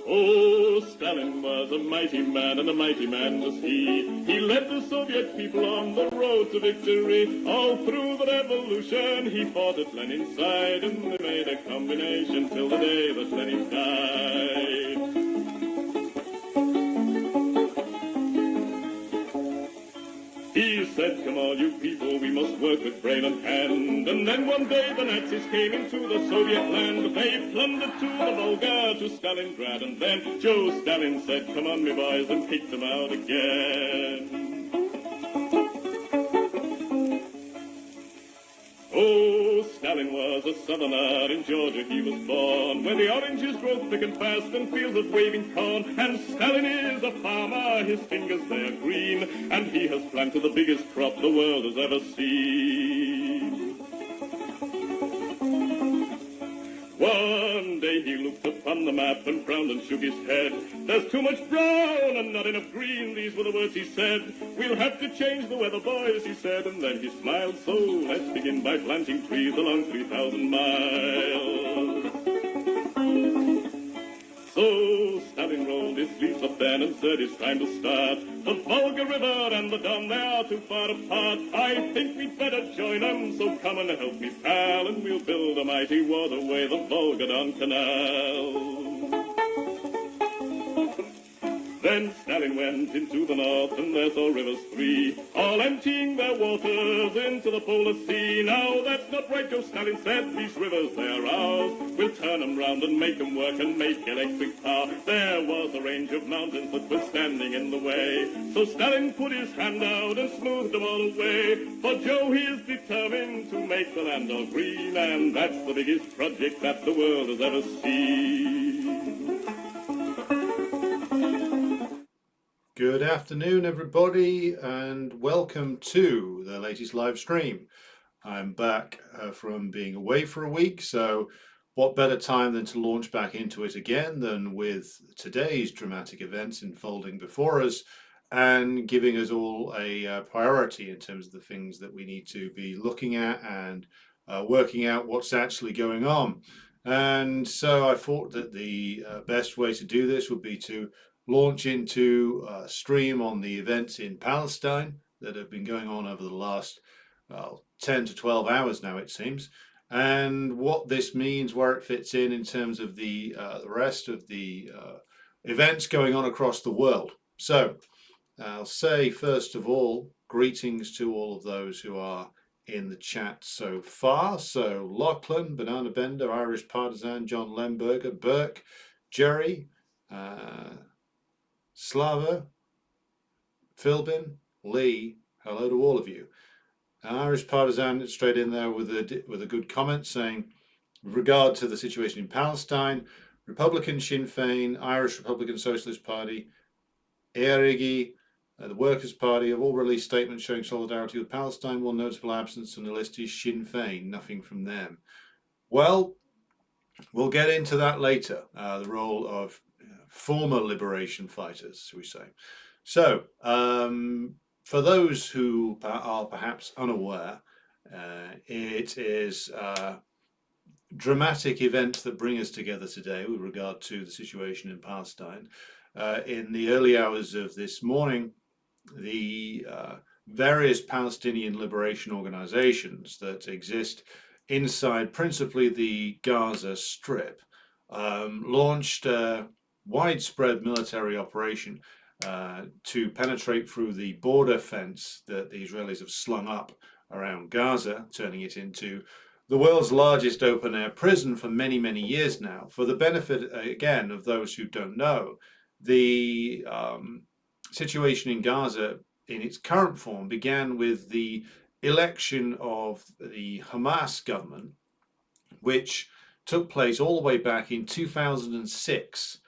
Oh, Stalin was a mighty man, and a mighty man was he. He led the Soviet people on the road to victory. All through the revolution, he fought at Lenin's side, and they made a combination till the day that Lenin died. He said, come on, you people, we must work with brain and hand. And then one day the Nazis came into the Soviet land. They plundered to the Volga, to Stalingrad. And then Joe Stalin said, come on, me boys, and kicked them out again. Oh, Stalin was a southerner, in Georgia he was born, where the oranges grow thick and fast and fields of waving corn. And Stalin is a farmer, his fingers they are green, and he has planted the biggest crop the world has ever seen. One day he looked upon the map and frowned and shook his head. There's too much brown and not enough green, these were the words he said. We'll have to change the weather, boys, he said, and then he smiled. So let's begin by planting trees along 3,000 miles. So Stalin rolled his sleeves up then and said it's time to start. The Volga River and the Don, they are too far apart. I think we'd better join them, so come and help me, pal, and we'll build a mighty waterway, the Volga-Don Canal. Then Stalin went into the north, and there saw rivers three, all emptying their waters into the polar sea. Now that's not right, Joe Stalin said, these rivers, they are ours. We'll turn them round and make them work and make electric power. There was a range of mountains that were standing in the way, so Stalin put his hand out and smoothed them all away. For Joe, he is determined to make the land all green, and that's the biggest project that the world has ever seen. Good afternoon, everybody, and welcome to the latest live stream. I'm back from being away for a week, so what better time than to launch back into it again than with today's dramatic events unfolding before us and giving us all a priority in terms of the things that we need to be looking at and working out what's actually going on. And so I thought that the best way to do this would be to launch into a stream on the events in Palestine that have been going on over the last 10 to 12 hours now, it seems, and what this means, where it fits in terms of the rest of the events going on across the world. So I'll say first of all, greetings to all of those who are in the chat so far. So Lachlan, Banana Bender, Irish Partisan, John Lemberger, Burke, Jerry, Slava, Philbin, Lee, hello to all of you. Irish Partisan straight in there with a good comment saying, with regard to the situation in Palestine, Republican Sinn Féin, Irish Republican Socialist Party, ERIGI, the Workers' Party have all released statements showing solidarity with Palestine. One notable absence on the list is Sinn Féin, nothing from them. Well, we'll get into that later, the role of former liberation fighters, shall we say. So, for those who are perhaps unaware, it is dramatic events that bring us together today with regard to the situation in Palestine. In the early hours of this morning, the various Palestinian liberation organizations that exist inside principally the Gaza Strip launched a widespread military operation to penetrate through the border fence that the Israelis have slung up around Gaza, turning it into the world's largest open-air prison for many, many years now. For the benefit, again, of those who don't know, the situation in Gaza in its current form began with the election of the Hamas government, which took place all the way back in 2006.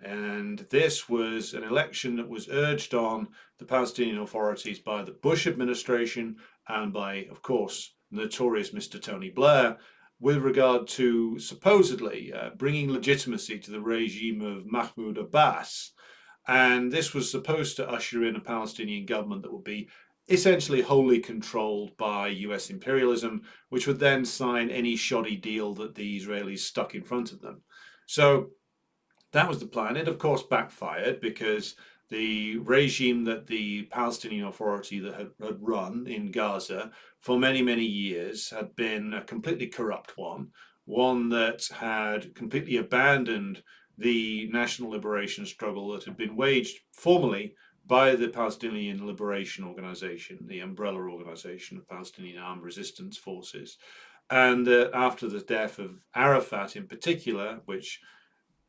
And this was an election that was urged on the Palestinian authorities by the Bush administration and by, of course, notorious Mr. Tony Blair, with regard to supposedly bringing legitimacy to the regime of Mahmoud Abbas. And this was supposed to usher in a Palestinian government that would be essentially wholly controlled by US imperialism, which would then sign any shoddy deal that the Israelis stuck in front of them. So that was the plan. It, of course, backfired because the regime that the Palestinian Authority that had run in Gaza for many, many years had been a completely corrupt one that had completely abandoned the national liberation struggle that had been waged formally by the Palestinian Liberation Organization, the umbrella organization of Palestinian Armed Resistance Forces. And after the death of Arafat in particular, which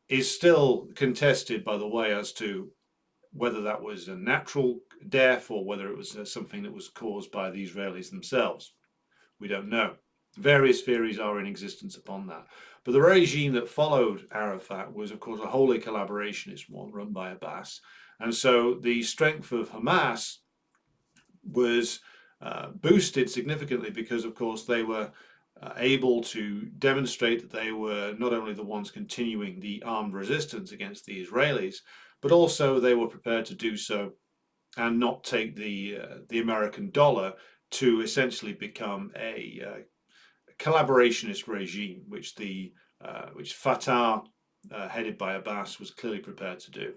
is still contested, by the way, as to whether that was a natural death or whether it was something that was caused by the Israelis themselves. We don't know. Various theories are in existence upon that. But the regime that followed Arafat was, of course, a wholly collaborationist one run by Abbas. And so the strength of Hamas was boosted significantly because, of course, they were able to demonstrate that they were not only the ones continuing the armed resistance against the Israelis, but also they were prepared to do so and not take the American dollar to essentially become a collaborationist regime, which Fatah, headed by Abbas, was clearly prepared to do.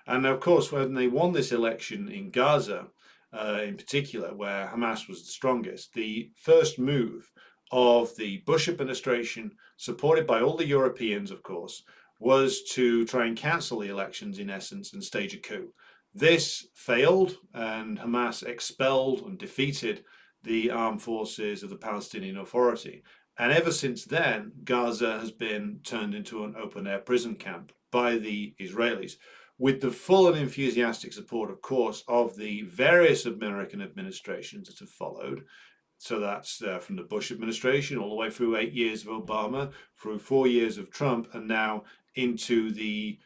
And of course, when they won this election in Gaza, in particular, where Hamas was the strongest, the first move of the Bush administration, supported by all the Europeans, of course, was to try and cancel the elections in essence and stage a coup. This failed, and Hamas expelled and defeated the armed forces of the Palestinian Authority. And ever since then, Gaza has been turned into an open-air prison camp by the Israelis, with the full and enthusiastic support, of course, of the various American administrations that have followed. So that's from the Bush administration all the way through 8 years of Obama, through 4 years of Trump, and now into the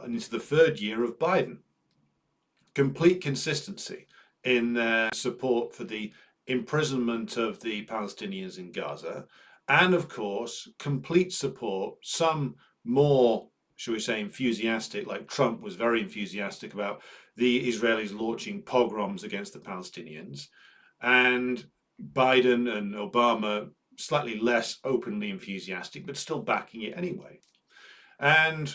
into the third year of Biden. Complete consistency in their support for the imprisonment of the Palestinians in Gaza, and of course, complete support, some more, shall we say, enthusiastic, like Trump was very enthusiastic about the Israelis launching pogroms against the Palestinians, and Biden and Obama slightly less openly enthusiastic, but still backing it anyway. And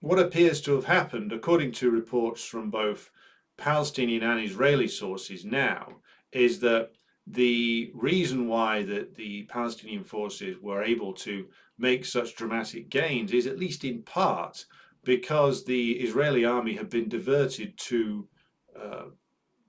what appears to have happened, according to reports from both Palestinian and Israeli sources now, is that the reason why that the Palestinian forces were able to make such dramatic gains is, at least in part, because the Israeli army had been diverted to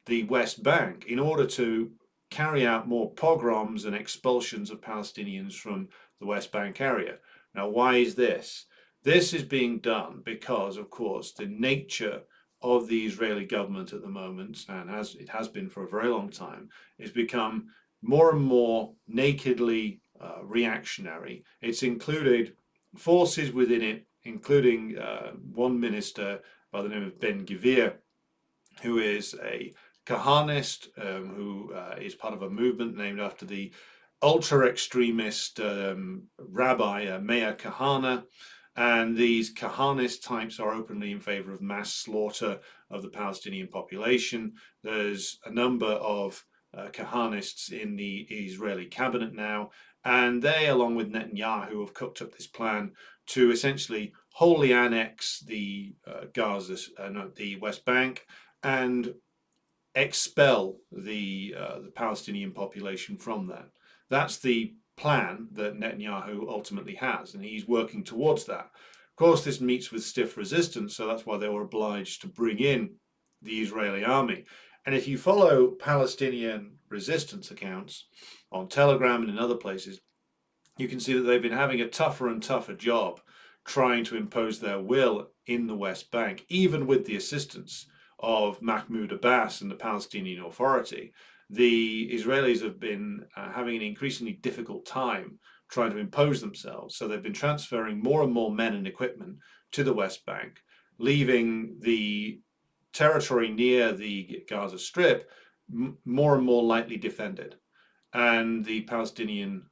the West Bank in order to carry out more pogroms and expulsions of Palestinians from the West Bank area. Now, why is this? This is being done because, of course, the nature of the Israeli government at the moment, and as it has been for a very long time, has become more and more nakedly reactionary. It's included forces within it, including one minister by the name of Ben-Gvir, who is a Kahanist, who is part of a movement named after the ultra-extremist rabbi Meir Kahane. And these Kahanist types are openly in favor of mass slaughter of the Palestinian population. There's a number of Kahanists in the Israeli cabinet now, and they, along with Netanyahu, have cooked up this plan to essentially wholly annex the the West Bank, and expel the Palestinian population from there. That's the plan that Netanyahu ultimately has, and he's working towards that. Of course, this meets with stiff resistance, so that's why they were obliged to bring in the Israeli army. And if you follow Palestinian resistance accounts on Telegram and in other places, you can see that they've been having a tougher and tougher job trying to impose their will in the West Bank, even with the assistance of Mahmoud Abbas and the Palestinian Authority. The Israelis have been having an increasingly difficult time trying to impose themselves. So they've been transferring more and more men and equipment to the West Bank, leaving the territory near the Gaza Strip more and more lightly defended. And the Palestinian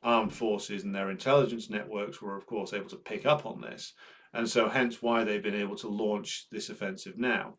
armed forces and their intelligence networks were, of course, able to pick up on this. And so hence why they've been able to launch this offensive now.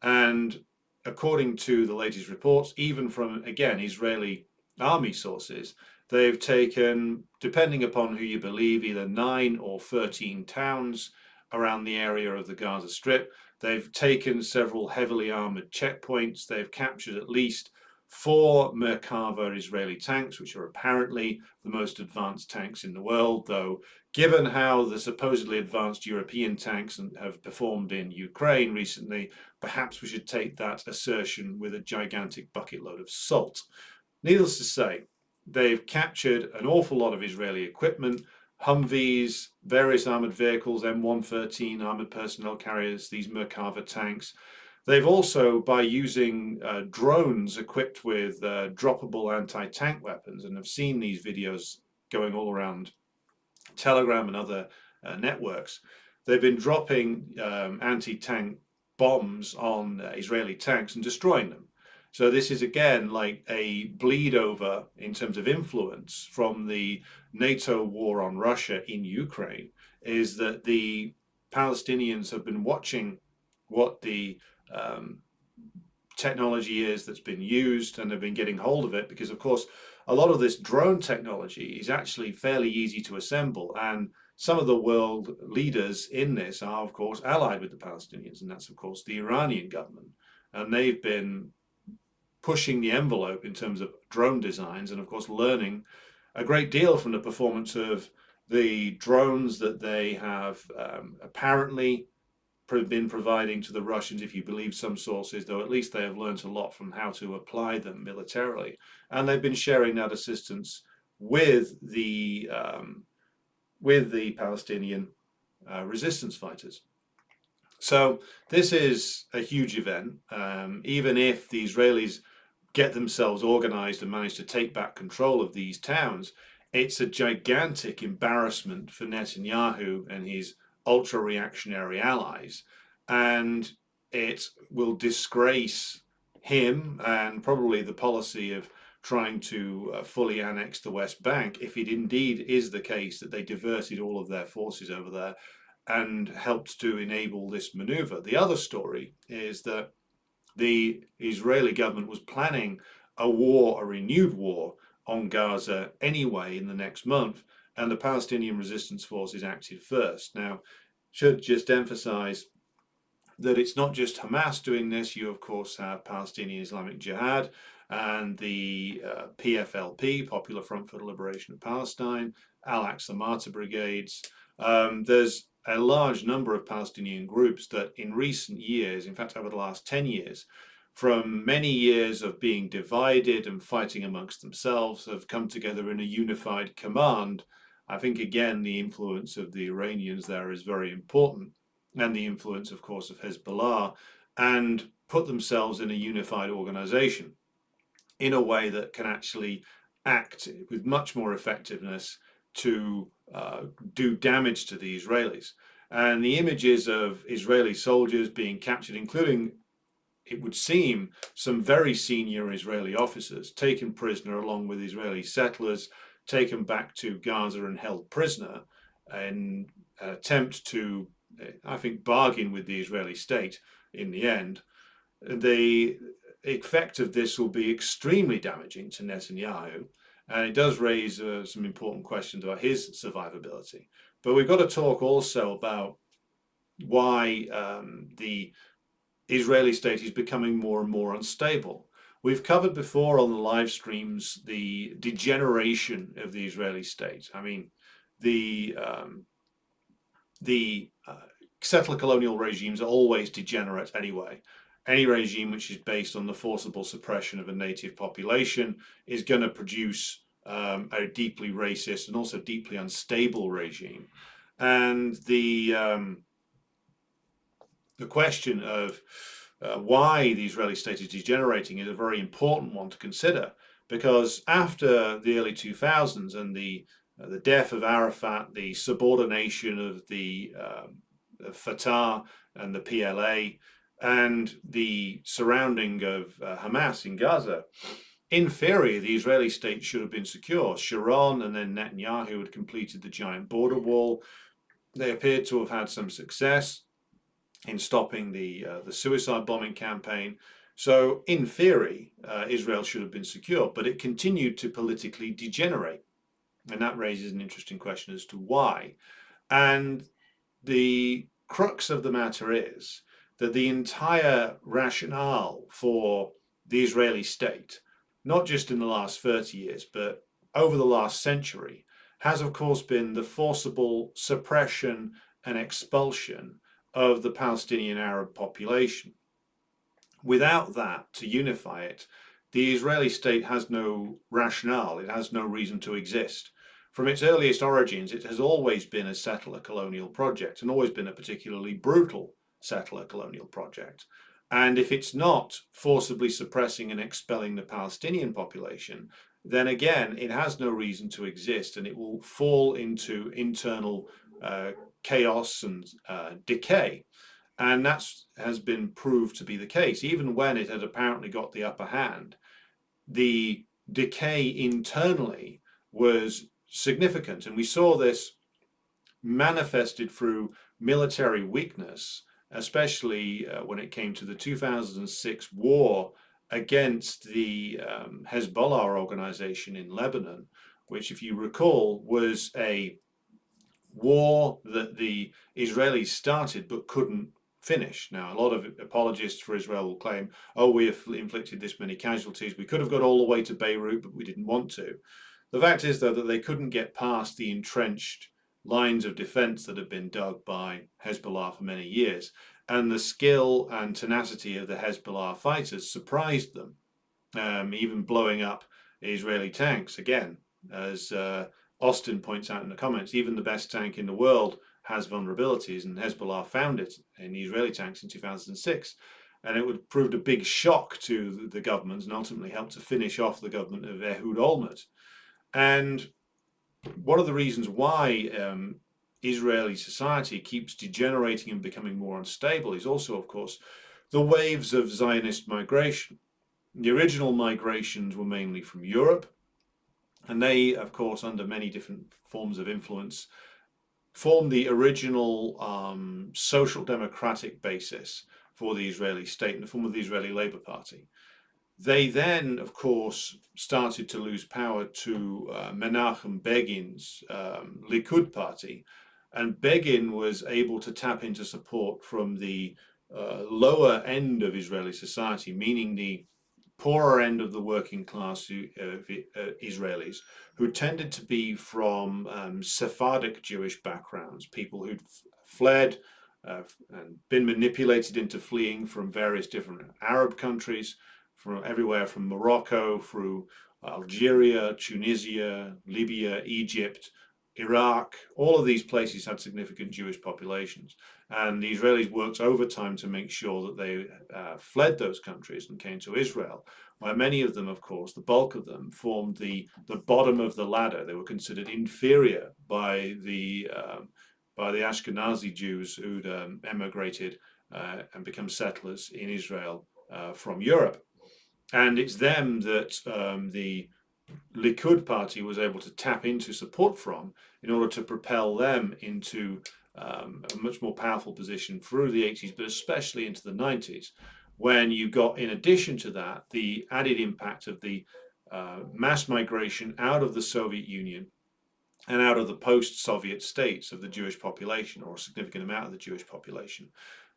And according to the latest reports, even from, again, Israeli army sources, they've taken, depending upon who you believe, either 9 or 13 towns around the area of the Gaza Strip. They've taken several heavily armored checkpoints. They've captured at least 4 Merkava Israeli tanks, which are apparently the most advanced tanks in the world, though given how the supposedly advanced European tanks have performed in Ukraine recently, perhaps we should take that assertion with a gigantic bucket load of salt. Needless to say, they've captured an awful lot of Israeli equipment, Humvees, various armored vehicles, M113 armored personnel carriers, these Merkava tanks. They've also, by using drones equipped with droppable anti-tank weapons, and have seen these videos going all around Telegram and other networks, they've been dropping anti-tank bombs on Israeli tanks and destroying them. So this is again like a bleed over in terms of influence from the NATO war on Russia in Ukraine, is that the Palestinians have been watching what the technology is that's been used, and they've been getting hold of it because, of course, a lot of this drone technology is actually fairly easy to assemble, and some of the world leaders in this are, of course, allied with the Palestinians, and that's, of course, the Iranian government, and they've been pushing the envelope in terms of drone designs, and of course learning a great deal from the performance of the drones that they have apparently been providing to the Russians, if you believe some sources, though at least they have learned a lot from how to apply them militarily. And they've been sharing that assistance with the Palestinian resistance fighters. So this is a huge event. Even if the Israelis get themselves organized and manage to take back control of these towns, it's a gigantic embarrassment for Netanyahu and his ultra-reactionary allies, and it will disgrace him and probably the policy of trying to fully annex the West Bank, if it indeed is the case that they diverted all of their forces over there and helped to enable this maneuver. The other story is that the Israeli government was planning a war, a renewed war on Gaza anyway in the next month, and the Palestinian resistance forces acted first. Now, should just emphasize that it's not just Hamas doing this. You, of course, have Palestinian Islamic Jihad and the PFLP, Popular Front for the Liberation of Palestine, Al-Aqsa Martyr Brigades. There's a large number of Palestinian groups that in recent years, in fact over the last 10 years, from many years of being divided and fighting amongst themselves, have come together in a unified command. I think, again, the influence of the Iranians there is very important, and the influence, of course, of Hezbollah, and put themselves in a unified organization in a way that can actually act with much more effectiveness to do damage to the Israelis. And the images of Israeli soldiers being captured, including, it would seem, some very senior Israeli officers taken prisoner along with Israeli settlers, taken back to Gaza and held prisoner in an attempt to, I think, bargain with the Israeli state in the end. The effect of this will be extremely damaging to Netanyahu, and it does raise some important questions about his survivability. But we've got to talk also about why the Israeli state is becoming more and more unstable. We've covered before on the live streams the degeneration of the Israeli state. I mean, the settler colonial regimes are always degenerate anyway. Any regime which is based on the forcible suppression of a native population is going to produce a deeply racist and also deeply unstable regime. And the question of why the Israeli state is degenerating is a very important one to consider, because after the early 2000s and the death of Arafat, the subordination of the Fatah and the PLA, and the surrounding of Hamas in Gaza, in theory, the Israeli state should have been secure. Sharon and then Netanyahu had completed the giant border wall. They appeared to have had some success in stopping the suicide bombing campaign. So in theory, Israel should have been secure, but it continued to politically degenerate. And that raises an interesting question as to why. And the crux of the matter is that the entire rationale for the Israeli state, not just in the last 30 years, but over the last century, has of course been the forcible suppression and expulsion of the Palestinian Arab population. Without that to unify it, the Israeli state has no rationale, it has no reason to exist. From its earliest origins, it has always been a settler colonial project and always been a particularly brutal settler colonial project. And if it's not forcibly suppressing and expelling the Palestinian population, then again, it has no reason to exist and it will fall into internal chaos and decay. And that has been proved to be the case. Even when it had apparently got the upper hand, the decay internally was significant. And we saw this manifested through military weakness, especially when it came to the 2006 war against the Hezbollah organization in Lebanon, which, if you recall, was a war that the Israelis started but couldn't finish. Now, a lot of apologists for Israel will claim, oh, we have inflicted this many casualties. We could have got all the way to Beirut, but we didn't want to. The fact is, though, that they couldn't get past the entrenched lines of defense that had been dug by Hezbollah for many years. And the skill and tenacity of the Hezbollah fighters surprised them, even blowing up Israeli tanks. Again, as Austin points out in the comments, even the best tank in the world has vulnerabilities, and Hezbollah found it in the Israeli tanks in 2006. And it would proved a big shock to the government and ultimately helped to finish off the government of Ehud Olmert. And one of the reasons why Israeli society keeps degenerating and becoming more unstable is also, of course, the waves of Zionist migration. The original migrations were mainly from Europe, and they, of course, under many different forms of influence, formed the original social democratic basis for the Israeli state in the form of the Israeli Labour Party. They then, of course, started to lose power to Menachem Begin's Likud party, and Begin was able to tap into support from the lower end of Israeli society, meaning the poorer end of the working class Israelis, who tended to be from Sephardic Jewish backgrounds, people who'd fled and been manipulated into fleeing from various different Arab countries, from everywhere from Morocco through Algeria, Tunisia, Libya, Egypt, Iraq. All of these places had significant Jewish populations, and the Israelis worked overtime to make sure that they fled those countries and came to Israel, where many of them, of course, the bulk of them, formed the bottom of the ladder. They were considered inferior by the Ashkenazi Jews who'd emigrated and become settlers in Israel from Europe. And it's them that the Likud party was able to tap into support from in order to propel them into a much more powerful position through the 80s, but especially into the 90s, when you got, in addition to that, the added impact of the mass migration out of the Soviet Union and out of the post-Soviet states of the Jewish population, or a significant amount of the Jewish population.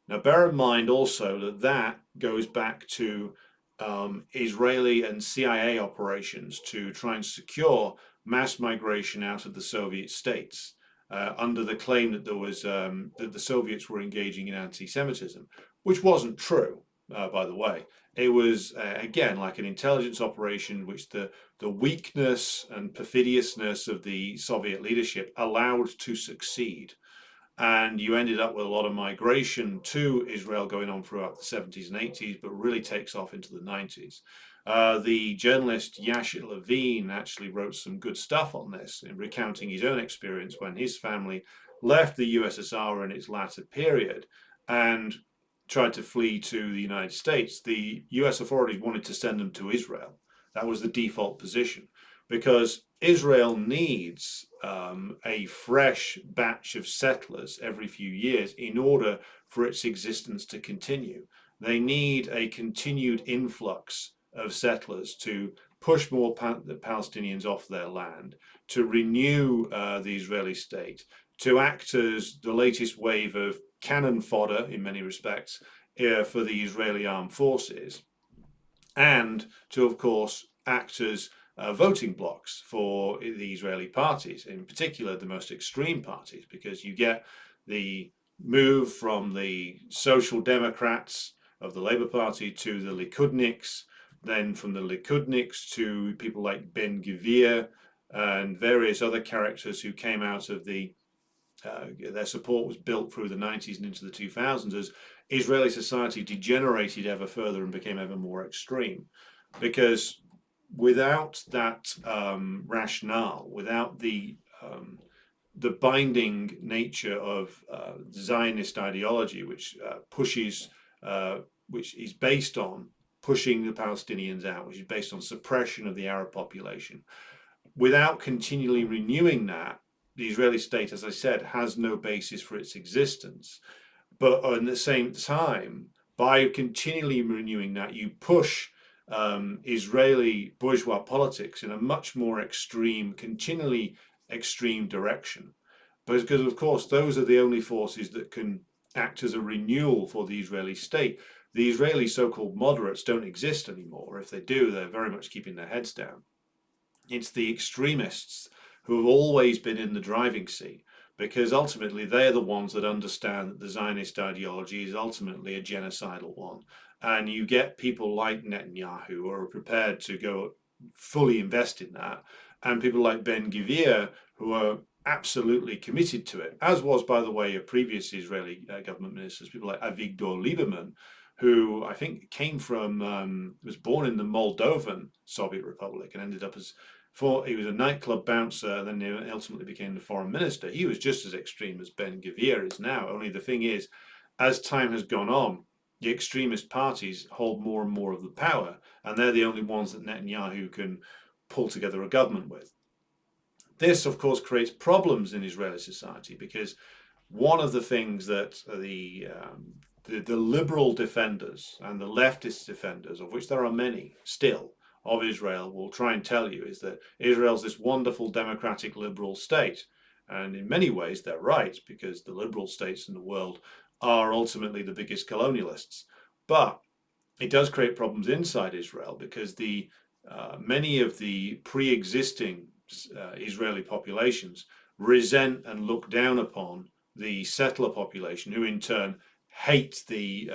Now, bear in mind also that that goes back to Israeli and CIA operations to try and secure mass migration out of the Soviet states under the claim that there was that the Soviets were engaging in anti-Semitism, which wasn't true, by the way. It was again like an intelligence operation, which the weakness and perfidiousness of the Soviet leadership allowed to succeed. And you ended up with a lot of migration to Israel going on throughout the 70s and 80s, but really takes off into the 90s. The journalist Yashir Levine actually wrote some good stuff on this in recounting his own experience when his family left the USSR in its latter period and tried to flee to the United States. The US authorities wanted to send them to Israel. That was the default position, because Israel needs a fresh batch of settlers every few years in order for its existence to continue. They need a continued influx of settlers to push more the Palestinians off their land, to renew the Israeli state, to act as the latest wave of cannon fodder in many respects for the Israeli armed forces, and to, of course, act as voting blocks for the Israeli parties, in particular the most extreme parties, because you get the move from the Social Democrats of the Labour Party to the Likudniks, then from the Likudniks to people like Ben Gvir and various other characters who came out of their support was built through the 90s and into the 2000s as Israeli society degenerated ever further and became ever more extreme. Because without that rationale, without the binding nature of Zionist ideology, which which is based on pushing the Palestinians out, which is based on suppression of the Arab population, without continually renewing that, the Israeli state, as I said, has no basis for its existence. But at the same time, by continually renewing that, you push Israeli bourgeois politics in a much more extreme, continually extreme direction. Because, of course, those are the only forces that can act as a renewal for the Israeli state. The Israeli so-called moderates don't exist anymore. If they do, they're very much keeping their heads down. It's the extremists who have always been in the driving seat, because ultimately they're the ones that understand that the Zionist ideology is ultimately a genocidal one. And you get people like Netanyahu who are prepared to go fully invest in that, and people like Ben Gvir who are absolutely committed to it, as was, by the way, a previous Israeli government ministers, people like Avigdor Lieberman, who I think came from, was born in the Moldovan Soviet Republic and ended up as, he was a nightclub bouncer, then he ultimately became the foreign minister. He was just as extreme as Ben Gvir is now. Only the thing is, as time has gone on, the extremist parties hold more and more of the power, and they're the only ones that Netanyahu can pull together a government with. This, of course, creates problems in Israeli society, because one of the things that the liberal defenders and the leftist defenders, of which there are many still, of Israel will try and tell you is that Israel's this wonderful democratic liberal state. And in many ways they're right, because the liberal states in the world are ultimately the biggest colonialists. But it does create problems inside Israel, because many of the pre-existing Israeli populations resent and look down upon the settler population, who in turn hate the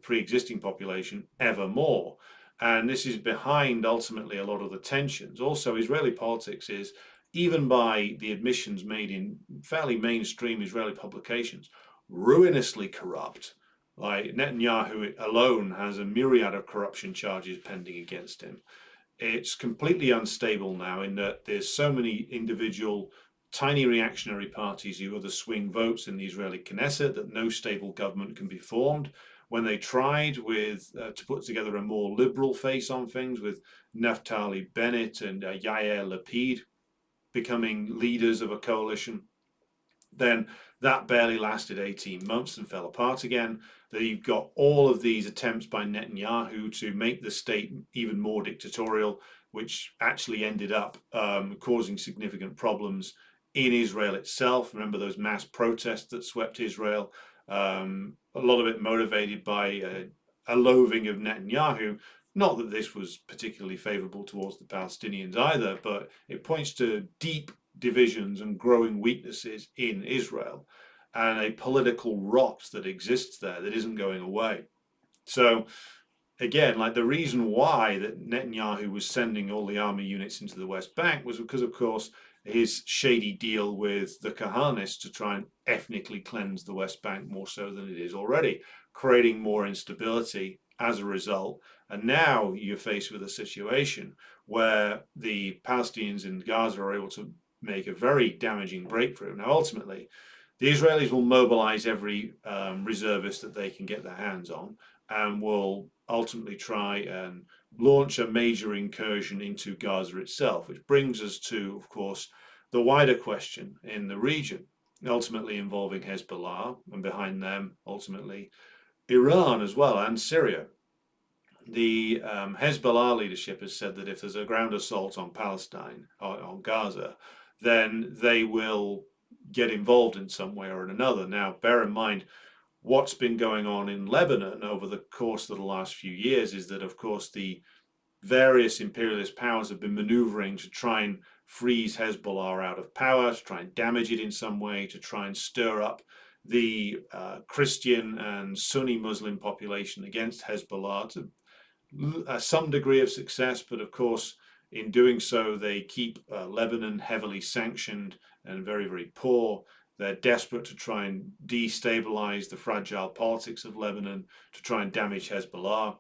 pre-existing population ever more. And this is behind ultimately a lot of the tensions. Also, Israeli politics is, even by the admissions made in fairly mainstream Israeli publications, ruinously corrupt. Like Netanyahu alone has a myriad of corruption charges pending against him. It's completely unstable now, in that there's so many individual tiny reactionary parties who are the swing votes in the Israeli Knesset that no stable government can be formed. When they tried to put together a more liberal face on things, with Naftali Bennett and Yair Lapid becoming leaders of a coalition, then that barely lasted 18 months and fell apart again. That you've got all of these attempts by Netanyahu to make the state even more dictatorial, which actually ended up causing significant problems in Israel itself. Remember those mass protests that swept Israel? A lot of it motivated by a loathing of Netanyahu. Not that this was particularly favorable towards the Palestinians either, but it points to deep divisions and growing weaknesses in Israel, and a political rot that exists there that isn't going away. So again, like, the reason why that Netanyahu was sending all the army units into the West Bank was because, of course, his shady deal with the Kahanists to try and ethnically cleanse the West Bank more so than it is already, creating more instability as a result. And now you're faced with a situation where the Palestinians in Gaza are able to make a very damaging breakthrough. Now, ultimately, the Israelis will mobilize every reservist that they can get their hands on, and will ultimately try and launch a major incursion into Gaza itself, which brings us to, of course, the wider question in the region, ultimately involving Hezbollah, and behind them, ultimately, Iran as well and Syria. The Hezbollah leadership has said that if there's a ground assault on Palestine or on Gaza, then they will get involved in some way or another. Now, bear in mind what's been going on in Lebanon over the course of the last few years is that, of course, the various imperialist powers have been maneuvering to try and freeze Hezbollah out of power, to try and damage it in some way, to try and stir up the Christian and Sunni Muslim population against Hezbollah to some degree of success, but of course, in doing so, they keep Lebanon heavily sanctioned and very, very poor. They're desperate to try and destabilize the fragile politics of Lebanon, to try and damage Hezbollah.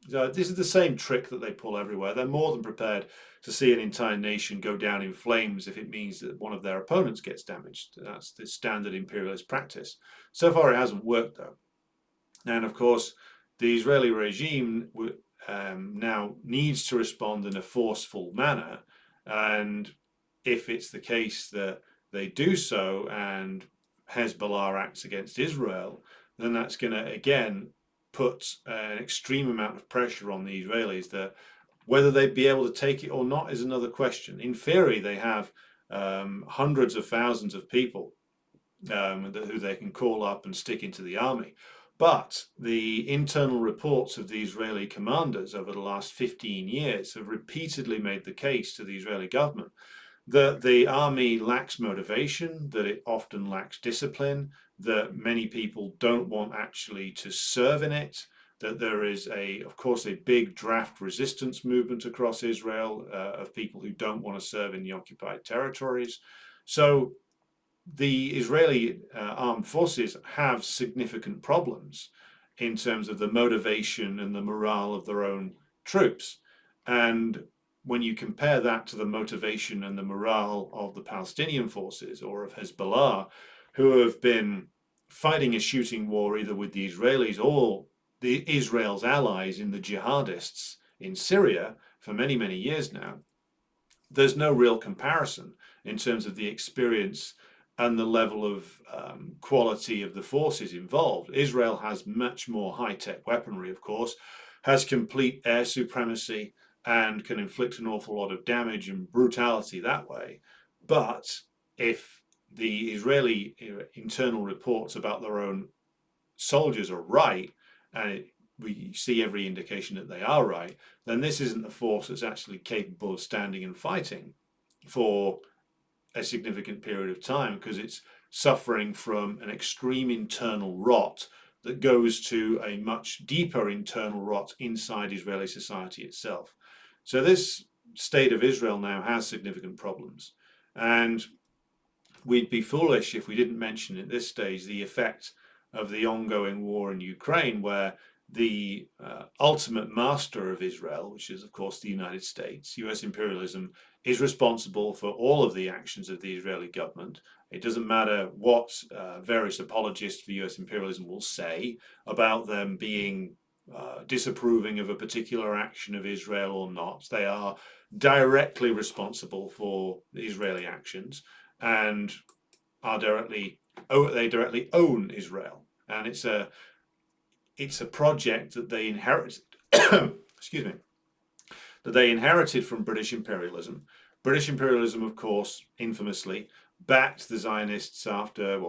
So this is the same trick that they pull everywhere. They're more than prepared to see an entire nation go down in flames if it means that one of their opponents gets damaged. That's the standard imperialist practice. So far, it hasn't worked, though. And of course, the Israeli regime now needs to respond in a forceful manner. And if it's the case that they do so and Hezbollah acts against Israel, then that's going to, again, put an extreme amount of pressure on the Israelis. That whether they'd be able to take it or not is another question. In theory, they have hundreds of thousands of people who they can call up and stick into the army. But the internal reports of the Israeli commanders over the last 15 years have repeatedly made the case to the Israeli government that the army lacks motivation, that it often lacks discipline, that many people don't want actually to serve in it, that there is, of course, a big draft resistance movement across Israel of people who don't want to serve in the occupied territories. So the Israeli armed forces have significant problems in terms of the motivation and the morale of their own troops. And when you compare that to the motivation and the morale of the Palestinian forces or of Hezbollah, who have been fighting a shooting war either with the Israelis or Israel's allies in the jihadists in Syria for many, many years now, there's no real comparison in terms of the experience and the level of quality of the forces involved. Israel has much more high-tech weaponry, of course, has complete air supremacy, and can inflict an awful lot of damage and brutality that way. But if the Israeli internal reports about their own soldiers are right, and we see every indication that they are right, then this isn't a force that's actually capable of standing and fighting for a significant period of time, because it's suffering from an extreme internal rot that goes to a much deeper internal rot inside Israeli society itself. So this state of Israel now has significant problems. And we'd be foolish if we didn't mention at this stage the effect of the ongoing war in Ukraine, where the ultimate master of Israel, which is, of course, the United States, US imperialism, is responsible for all of the actions of the Israeli government. It doesn't matter what various apologists for US imperialism will say about them being disapproving of a particular action of Israel or not. They are directly responsible for the Israeli actions and they directly own Israel. And it's a project that they inherited excuse me, that they inherited from British imperialism. British imperialism, of course, infamously backed the Zionists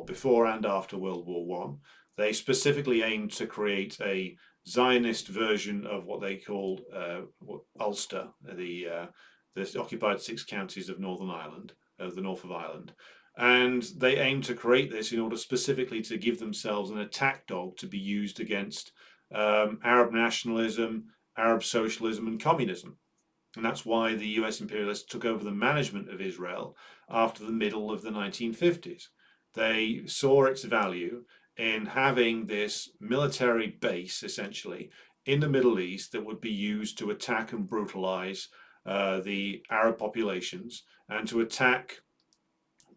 before and after World War One. They specifically aimed to create a Zionist version of what they called Ulster, the occupied 6 counties of Northern Ireland, the north of Ireland. And they aimed to create this in order specifically to give themselves an attack dog to be used against Arab nationalism, Arab socialism, and communism. And that's why the US imperialists took over the management of Israel after the middle of the 1950s. They saw its value in having this military base, essentially, in the Middle East that would be used to attack and brutalize the Arab populations and to attack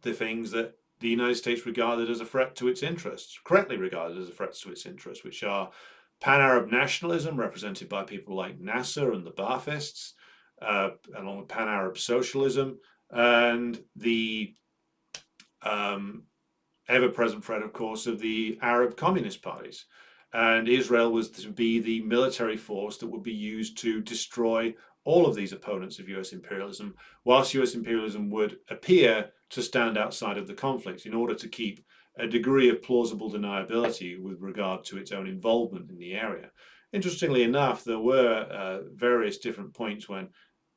the things that the United States regarded as a threat to its interests, correctly regarded as a threat to its interests, which are pan-Arab nationalism, represented by people like Nasser and the Baathists, along with pan-Arab socialism, and the ever-present threat, of course, of the Arab communist parties. and Israel was to be the military force that would be used to destroy all of these opponents of US imperialism, whilst US imperialism would appear to stand outside of the conflict in order to keep a degree of plausible deniability with regard to its own involvement in the area. Interestingly enough, there were various different points when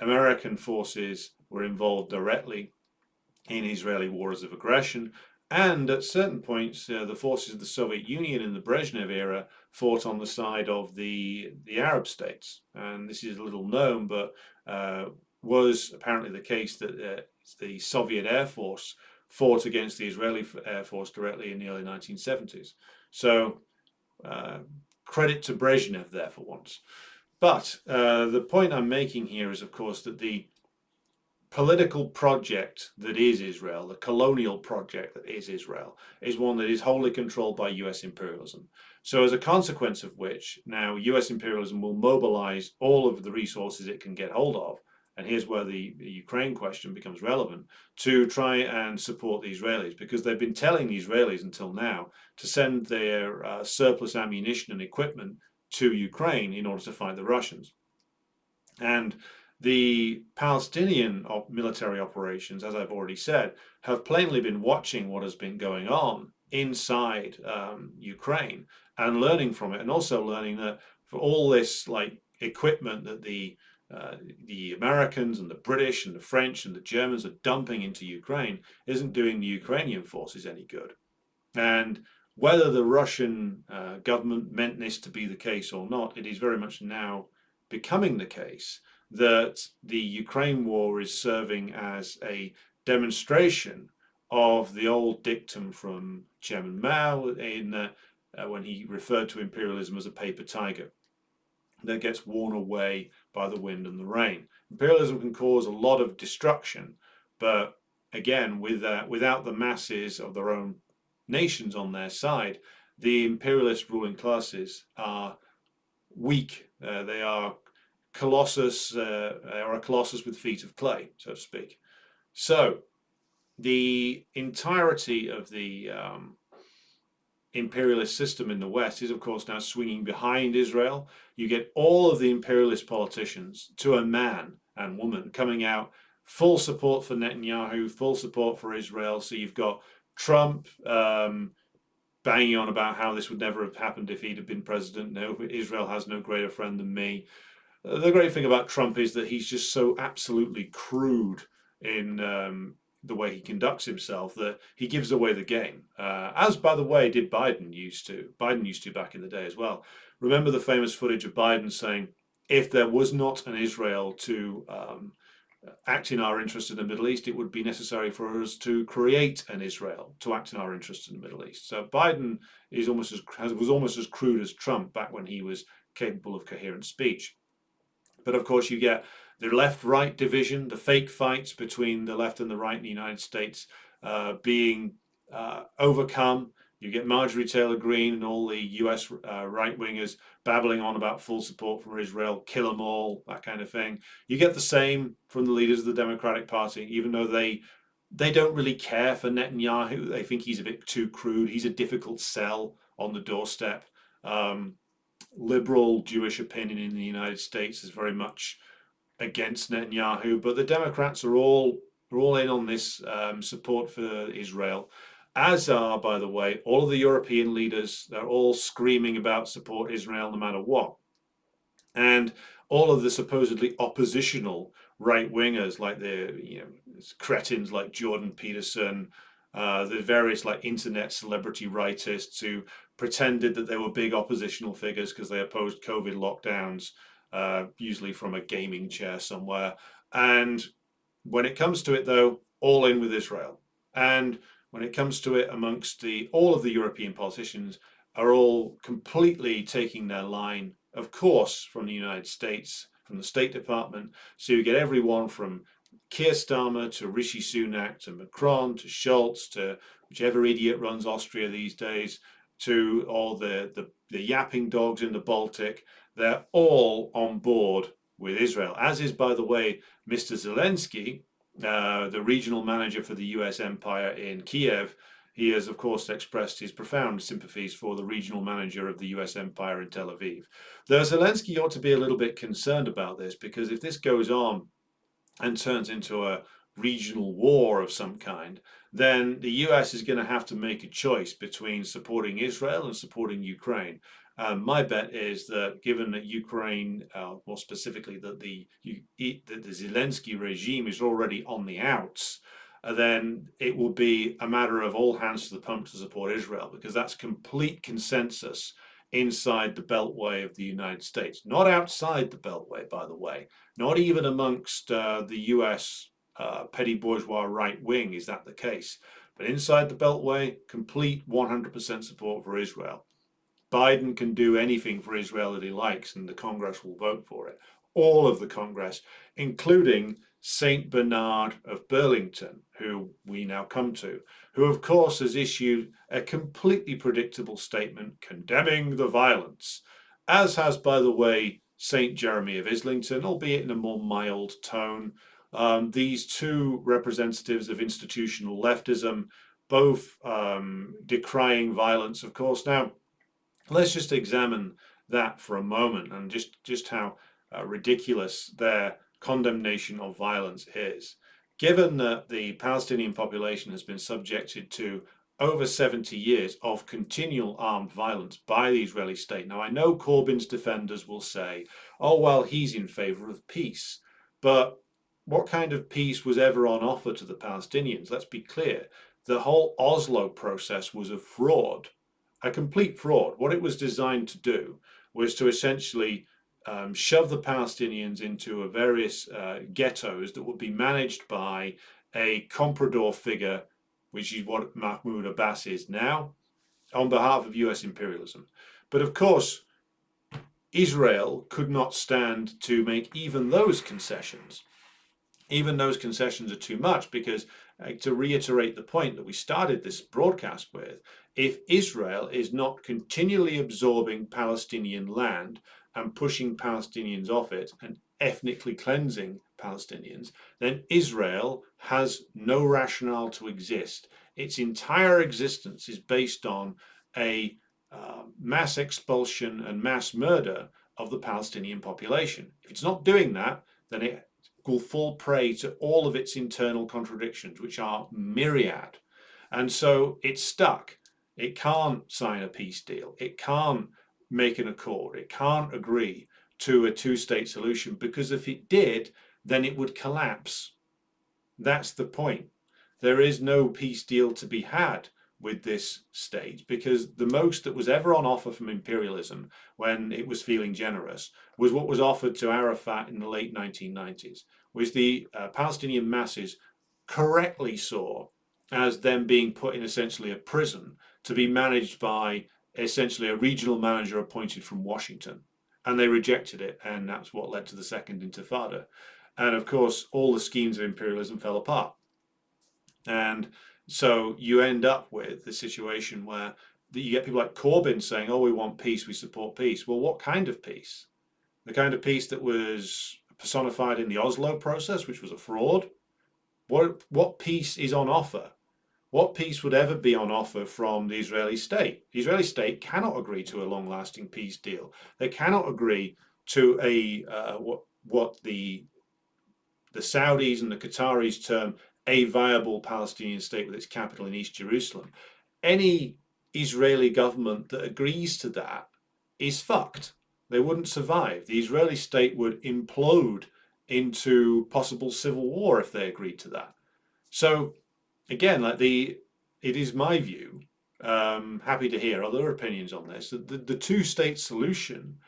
American forces were involved directly in Israeli wars of aggression, and at certain points, the forces of the Soviet Union in the Brezhnev era fought on the side of the Arab states. And this is little known, but was apparently the case that the Soviet Air Force fought against the Israeli Air Force directly in the early 1970s. So credit to Brezhnev there for once. But the point I'm making here is, of course, that the political project that is Israel, the colonial project that is Israel, is one that is wholly controlled by US imperialism. So as a consequence of which, now US imperialism will mobilize all of the resources it can get hold of, and here's where the Ukraine question becomes relevant, to try and support the Israelis, because they've been telling the Israelis until now to send their surplus ammunition and equipment to Ukraine in order to fight the Russians. And the Palestinian military operations, as I've already said, have plainly been watching what has been going on inside Ukraine and learning from it, and also learning that for all this like equipment that the Americans and the British and the French and the Germans are dumping into Ukraine isn't doing the Ukrainian forces any good. And whether the Russian government meant this to be the case or not, it is very much now becoming the case that the Ukraine war is serving as a demonstration of the old dictum from Chairman Mao in when he referred to imperialism as a paper tiger that gets worn away by the wind and the rain. Imperialism can cause a lot of destruction, but again, without the masses of their own nations on their side, the imperialist ruling classes are weak. They are colossus, or a colossus with feet of clay, so to speak. So the entirety of the imperialist system in the West is, of course, now swinging behind Israel. You get all of the imperialist politicians, to a man and woman, coming out full support for Netanyahu, full support for Israel. So you've got Trump banging on about how this would never have happened if he'd have been president. No, Israel has no greater friend than me. The great thing about Trump is that he's just so absolutely crude in the way he conducts himself that he gives away the game. As, by the way, did Biden used to. Biden used to back in the day as well. Remember the famous footage of Biden saying, if there was not an Israel to act in our interest in the Middle East, it would be necessary for us to create an Israel to act in our interest in the Middle East. So Biden is was almost as crude as Trump back when he was capable of coherent speech. But of course, you get the left-right division, the fake fights between the left and the right in the United States being overcome. You get Marjorie Taylor Greene and all the US right-wingers babbling on about full support for Israel, kill them all, that kind of thing. You get the same from the leaders of the Democratic Party, even though they don't really care for Netanyahu. They think he's a bit too crude. He's a difficult sell on the doorstep. Liberal Jewish opinion in the United States is very much against Netanyahu, but the Democrats are all in on this support for Israel, as are, by the way, all of the European leaders. They're all screaming about support Israel no matter what. And all of the supposedly oppositional right-wingers, like the cretins like Jordan Peterson, the various like internet celebrity rightists who pretended that they were big oppositional figures because they opposed COVID lockdowns, usually from a gaming chair somewhere. And when it comes to it, though, all in with Israel. And when it comes to it, amongst all of the European politicians are all completely taking their line, of course, from the United States, from the State Department. So you get everyone from Keir Starmer to Rishi Sunak to Macron to Scholz to whichever idiot runs Austria these days, to all the yapping dogs in the Baltic. They're all on board with Israel, as is, by the way, Mr. Zelensky, the regional manager for the US empire in Kiev. he has, of course, expressed his profound sympathies for the regional manager of the US empire in Tel Aviv. Though Zelensky ought to be a little bit concerned about this, because if this goes on and turns into a regional war of some kind, then the US is going to have to make a choice between supporting Israel and supporting Ukraine. My bet is that given that Ukraine, more specifically that the Zelensky regime is already on the outs, then it will be a matter of all hands to the pump to support Israel, because that's complete consensus inside the beltway of the United States, not outside the beltway, by the way, not even amongst the US petty bourgeois right wing is that the case, but inside the beltway, complete 100% support for Israel. Biden can do anything for Israel that he likes, and the Congress will vote for it. All of the Congress, including St. Bernard of Burlington, who we now come to, who of course has issued a completely predictable statement condemning the violence, as has, by the way, St. Jeremy of Islington, albeit in a more mild tone. These two representatives of institutional leftism, both decrying violence, of course. Now, let's just examine that for a moment, and just how ridiculous their condemnation of violence is. Given that the Palestinian population has been subjected to over 70 years of continual armed violence by the Israeli state. Now, I know Corbyn's defenders will say, oh, well, he's in favor of peace. But what kind of peace was ever on offer to the Palestinians? Let's be clear. The whole Oslo process was a fraud. A complete fraud. What it was designed to do was to essentially shove the Palestinians into various ghettos that would be managed by a comprador figure, which is what Mahmoud Abbas is now, on behalf of US imperialism. But of course, Israel could not stand to make even those concessions. Even those concessions are too much, because to reiterate the point that we started this broadcast with, if Israel is not continually absorbing Palestinian land and pushing Palestinians off it and ethnically cleansing Palestinians, then Israel has no rationale to exist. Its entire existence is based on a mass expulsion and mass murder of the Palestinian population. If it's not doing that, then it will fall prey to all of its internal contradictions, which are myriad. And so it's stuck. It can't sign a peace deal. It can't make an accord. It can't agree to a two-state solution, because if it did, then it would collapse. That's the point. There is no peace deal to be had with this state, because the most that was ever on offer from imperialism, when it was feeling generous, was what was offered to Arafat in the late 1990s, which the Palestinian masses correctly saw as them being put in essentially a prison to be managed by essentially a regional manager appointed from Washington. And they rejected it, and that's what led to the Second Intifada. And of course, all the schemes of imperialism fell apart. And so you end up with the situation where you get people like Corbyn saying, oh, we want peace, we support peace. Well, what kind of peace? The kind of peace that was personified in the Oslo process, which was a fraud? What peace is on offer? What peace would ever be on offer from the Israeli state? The Israeli state cannot agree to a long-lasting peace deal. They cannot agree to a what the Saudis and the Qataris term a viable Palestinian state with its capital in East Jerusalem. Any Israeli government that agrees to that is fucked. They wouldn't survive. The Israeli state would implode into possible civil war if they agreed to that. So again, it is my view, happy to hear other opinions on this, that the two-state solution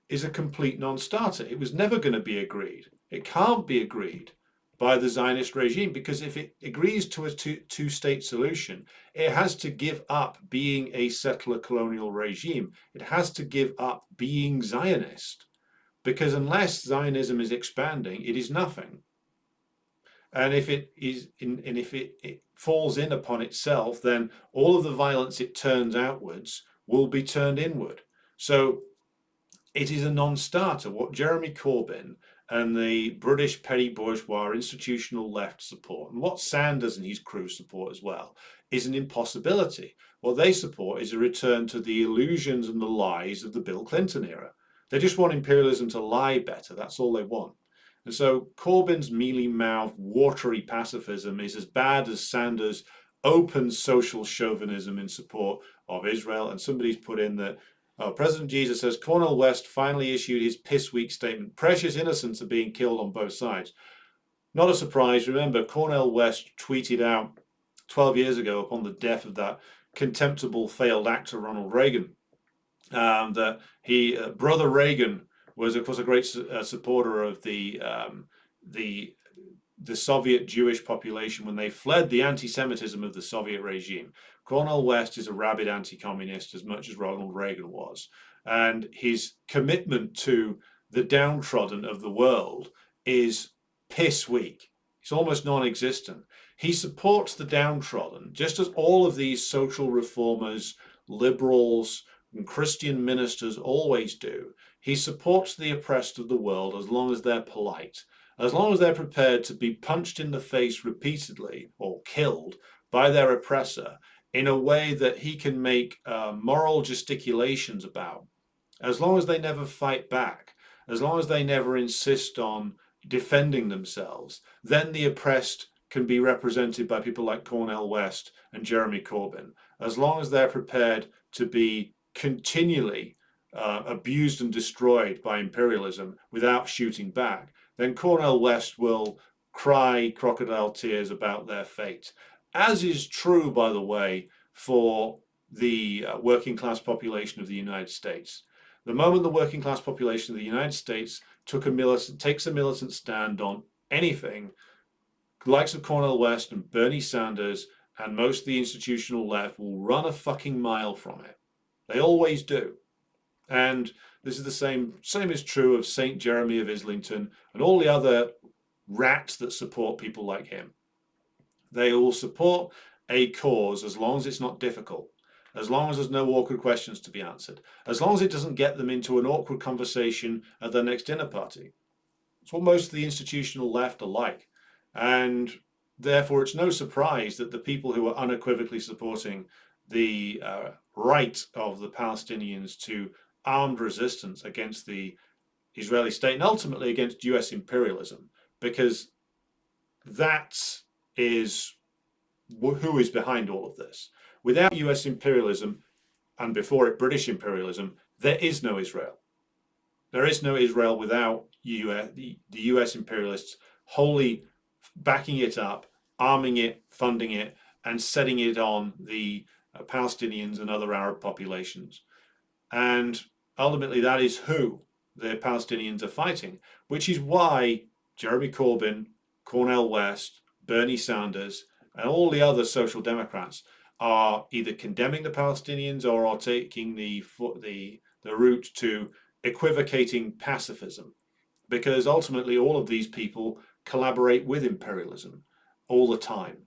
is a complete non-starter. It was never going to be agreed. It can't be agreed by the Zionist regime, because if it agrees to a two-state solution, it has to give up being a settler colonial regime. It has to give up being Zionist, because unless Zionism is expanding, it is nothing. And if it falls in upon itself, then all of the violence it turns outwards will be turned inward. So it is a non-starter. What Jeremy Corbyn and the British petty bourgeois institutional left support, and what Sanders and his crew support as well, is an impossibility. What they support is a return to the illusions and the lies of the Bill Clinton era. They just want imperialism to lie better. That's all they want. And so Corbyn's mealy-mouthed, watery pacifism is as bad as Sanders' open social chauvinism in support of Israel. And somebody's put in that President Jesus says Cornel West finally issued his piss-weak statement. Precious innocents are being killed on both sides. Not a surprise. Remember, Cornel West tweeted out 12 years ago upon the death of that contemptible failed actor Ronald Reagan that Brother Reagan was, of course, a great supporter of the Soviet Jewish population when they fled the anti-Semitism of the Soviet regime. Cornel West is a rabid anti-communist as much as Ronald Reagan was. And his commitment to the downtrodden of the world is piss weak. It's almost non-existent. He supports the downtrodden, just as all of these social reformers, liberals, and Christian ministers always do. He supports the oppressed of the world as long as they're polite, as long as they're prepared to be punched in the face repeatedly or killed by their oppressor in a way that he can make moral gesticulations about, as long as they never fight back, as long as they never insist on defending themselves, then the oppressed can be represented by people like Cornel West and Jeremy Corbyn. As long as they're prepared to be continually abused and destroyed by imperialism without shooting back, then Cornel West will cry crocodile tears about their fate. As is true, by the way, for the working class population of the United States. The moment the working class population of the United States takes a militant stand on anything, the likes of Cornel West and Bernie Sanders and most of the institutional left will run a fucking mile from it. They always do. And this is the same is true of St. Jeremy of Islington and all the other rats that support people like him. They will support a cause as long as it's not difficult, as long as there's no awkward questions to be answered, as long as it doesn't get them into an awkward conversation at their next dinner party. It's what most of the institutional left are like. And therefore, it's no surprise that the people who are unequivocally supporting the right of the Palestinians to armed resistance against the Israeli state and ultimately against US imperialism, because that is who is behind all of this. Without US imperialism, and before it British imperialism, there is no Israel. There is no Israel without the US imperialists wholly backing it up, arming it, funding it, and setting it on the Palestinians and other Arab populations. And ultimately, that is who the Palestinians are fighting, which is why Jeremy Corbyn, Cornel West, Bernie Sanders, and all the other social democrats are either condemning the Palestinians or are taking the route to equivocating pacifism, because ultimately all of these people collaborate with imperialism all the time.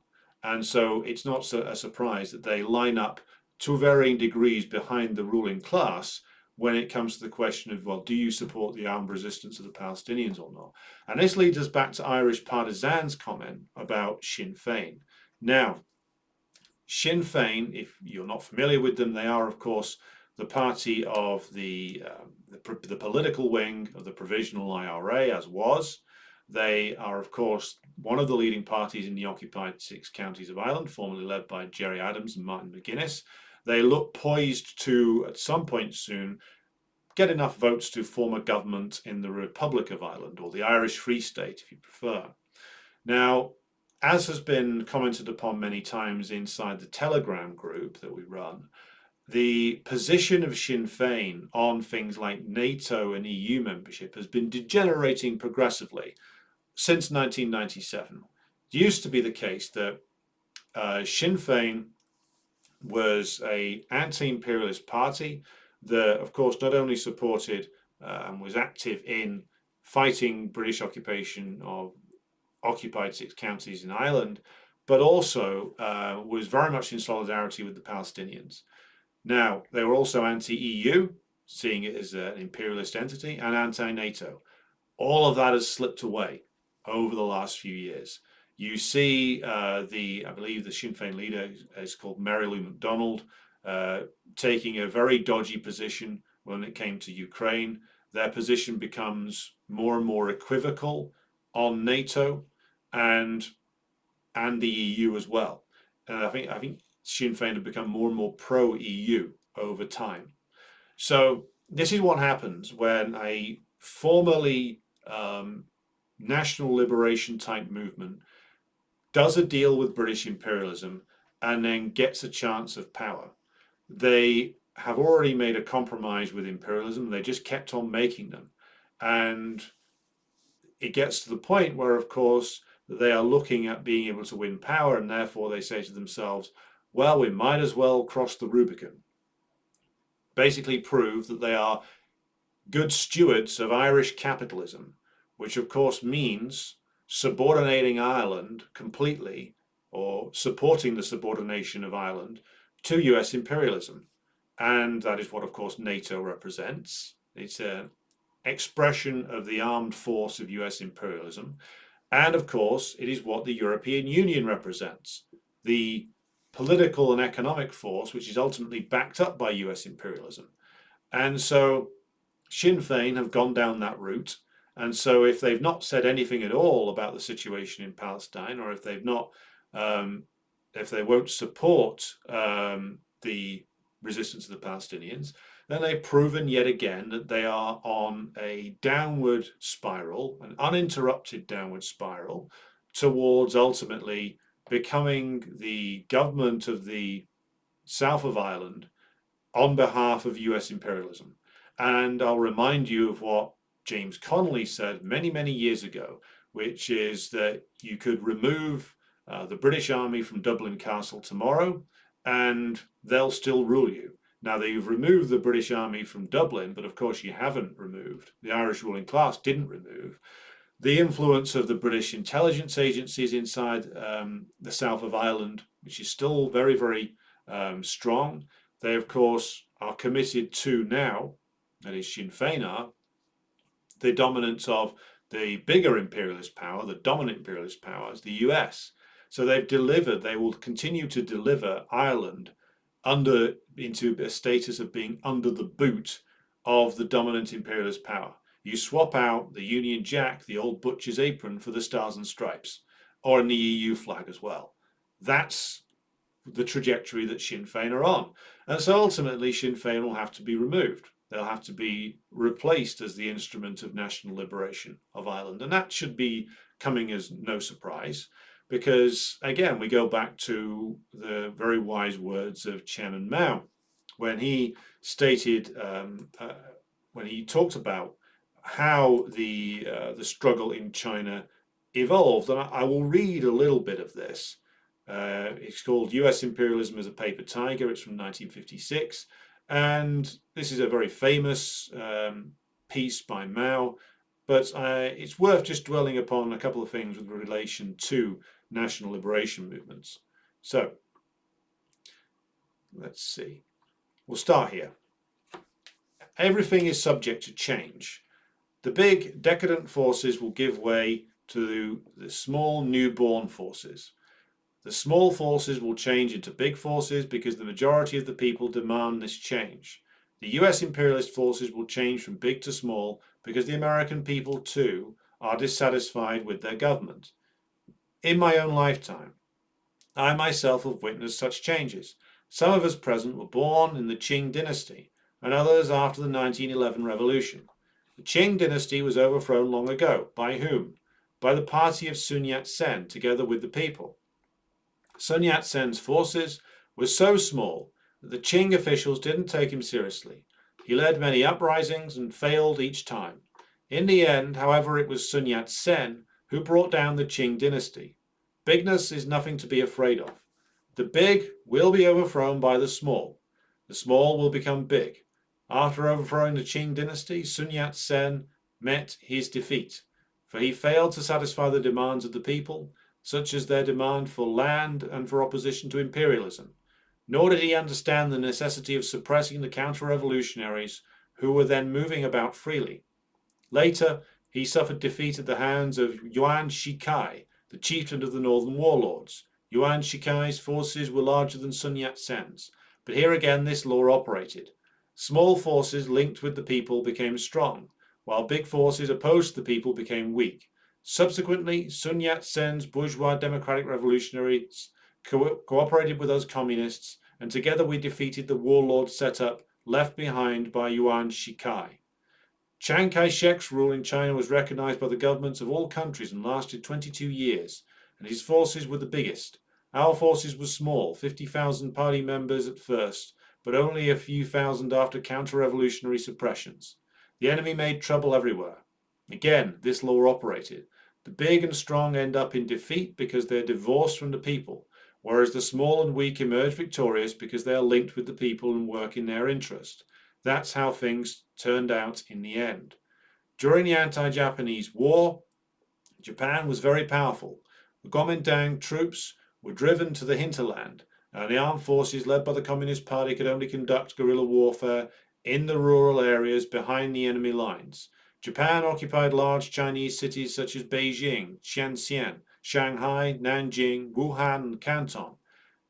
And so it's not a surprise that they line up to varying degrees behind the ruling class when it comes to the question of, well, do you support the armed resistance of the Palestinians or not? And this leads us back to Irish Partisans' comment about Sinn Féin. Now, Sinn Féin, if you're not familiar with them, they are, of course, the party of the political wing of the Provisional IRA, as was. They are, of course, one of the leading parties in the occupied 6 counties of Ireland, formerly led by Gerry Adams and Martin McGuinness. They look poised to, at some point soon, get enough votes to form a government in the Republic of Ireland, or the Irish Free State, if you prefer. Now, as has been commented upon many times inside the Telegram group that we run, the position of Sinn Féin on things like NATO and EU membership has been degenerating progressively since 1997. It used to be the case that Sinn Féin was an anti-imperialist party that, of course, not only supported and was active in fighting British occupation of occupied 6 counties in Ireland, but also was very much in solidarity with the Palestinians. Now, they were also anti-EU, seeing it as an imperialist entity, and anti-NATO. All of that has slipped away over the last few years. You see I believe the Sinn Féin leader is called Mary Lou McDonald, taking a very dodgy position when it came to Ukraine. Their position becomes more and more equivocal on NATO and the EU as well. And I think Sinn Féin have become more and more pro-EU over time. So this is what happens when a formerly national liberation type movement does a deal with British imperialism and then gets a chance of power. They have already made a compromise with imperialism. They just kept on making them. And it gets to the point where, of course, they are looking at being able to win power, and therefore they say to themselves, well, we might as well cross the Rubicon. Basically prove that they are good stewards of Irish capitalism, which of course means subordinating Ireland completely, or supporting the subordination of Ireland to US imperialism. And that is what, of course, NATO represents. It's an expression of the armed force of US imperialism. And of course, it is what the European Union represents, the political and economic force, which is ultimately backed up by US imperialism. And so Sinn Féin have gone down that route. And so if they've not said anything at all about the situation in Palestine, or if they've not, if they won't support the resistance of the Palestinians, then they've proven yet again that they are on a downward spiral, an uninterrupted downward spiral, towards ultimately becoming the government of the south of Ireland on behalf of US imperialism. And I'll remind you of what James Connolly said many, many years ago, which is that you could remove the British Army from Dublin Castle tomorrow and they'll still rule you. Now, you've removed the British Army from Dublin, but of course you haven't removed, the Irish ruling class didn't remove, the influence of the British intelligence agencies inside the south of Ireland, which is still very, very strong. They, of course, are committed to now, that is Sinn Féin are, the dominance of the bigger imperialist power, the dominant imperialist power, is the US. So they've delivered, they will continue to deliver Ireland into a status of being under the boot of the dominant imperialist power. You swap out the Union Jack, the old butcher's apron, for the Stars and Stripes, or in the EU flag as well. That's the trajectory that Sinn Féin are on. And so ultimately Sinn Féin will have to be removed. They'll have to be replaced as the instrument of national liberation of Ireland. And that should be coming as no surprise, because again, we go back to the very wise words of Chairman Mao, when he stated, when he talked about how the struggle in China evolved. And I will read a little bit of this. It's called US Imperialism as a Paper Tiger. It's from 1956. And this is a very famous piece by Mao, but it's worth just dwelling upon a couple of things with relation to national liberation movements. So, let's see. We'll start here. Everything is subject to change. The big decadent forces will give way to the small newborn forces. The small forces will change into big forces because the majority of the people demand this change. The US imperialist forces will change from big to small because the American people too are dissatisfied with their government. In my own lifetime, I myself have witnessed such changes. Some of us present were born in the Qing dynasty, and others after the 1911 revolution. The Qing dynasty was overthrown long ago. By whom? By the party of Sun Yat-sen, together with the people. Sun Yat-sen's forces were so small that the Qing officials didn't take him seriously. He led many uprisings and failed each time. In the end, however, it was Sun Yat-sen who brought down the Qing dynasty. Bigness is nothing to be afraid of. The big will be overthrown by the small. The small will become big. After overthrowing the Qing dynasty, Sun Yat-sen met his defeat, for he failed to satisfy the demands of the people, such as their demand for land and for opposition to imperialism. Nor did he understand the necessity of suppressing the counter-revolutionaries who were then moving about freely. Later, he suffered defeat at the hands of Yuan Shikai, the chieftain of the northern warlords. Yuan Shikai's forces were larger than Sun Yat-sen's, but here again this law operated. Small forces linked with the people became strong, while big forces opposed to the people became weak. Subsequently, Sun Yat-sen's bourgeois democratic revolutionaries cooperated with us communists, and together we defeated the warlord setup left behind by Yuan Shikai. Chiang Kai-shek's rule in China was recognized by the governments of all countries and lasted 22 years, and his forces were the biggest. Our forces were small, 50,000 party members at first, but only a few thousand after counter-revolutionary suppressions. The enemy made trouble everywhere. Again, this law operated. The big and strong end up in defeat because they're divorced from the people, whereas the small and weak emerge victorious because they are linked with the people and work in their interest. That's how things turned out in the end. During the anti-Japanese war, Japan was very powerful. The Kuomintang troops were driven to the hinterland, and the armed forces led by the Communist Party could only conduct guerrilla warfare in the rural areas behind the enemy lines. Japan occupied large Chinese cities such as Beijing, Shenzhen, Shanghai, Nanjing, Wuhan, and Canton.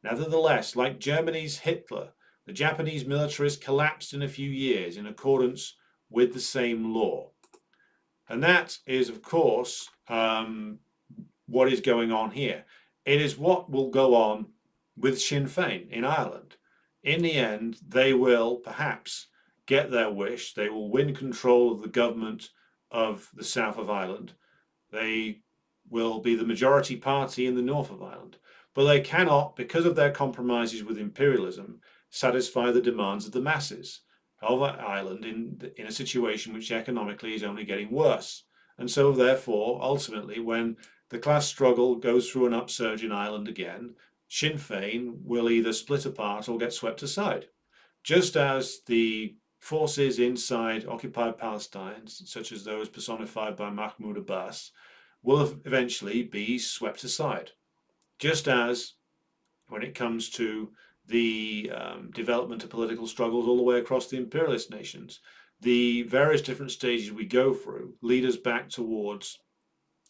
Nevertheless, like Germany's Hitler, the Japanese militarists collapsed in a few years in accordance with the same law. And that is, of course, what is going on here. It is what will go on with Sinn Féin in Ireland. In the end, they will perhaps get their wish. They will win control of the government of the south of Ireland. They will be the majority party in the north of Ireland. But they cannot, because of their compromises with imperialism, satisfy the demands of the masses of Ireland in a situation which economically is only getting worse. And so, therefore, ultimately, when the class struggle goes through an upsurge in Ireland again, Sinn Féin will either split apart or get swept aside. Just as the forces inside occupied Palestine, such as those personified by Mahmoud Abbas, will eventually be swept aside. Just as, when it comes to the development of political struggles all the way across the imperialist nations, the various different stages we go through lead us back towards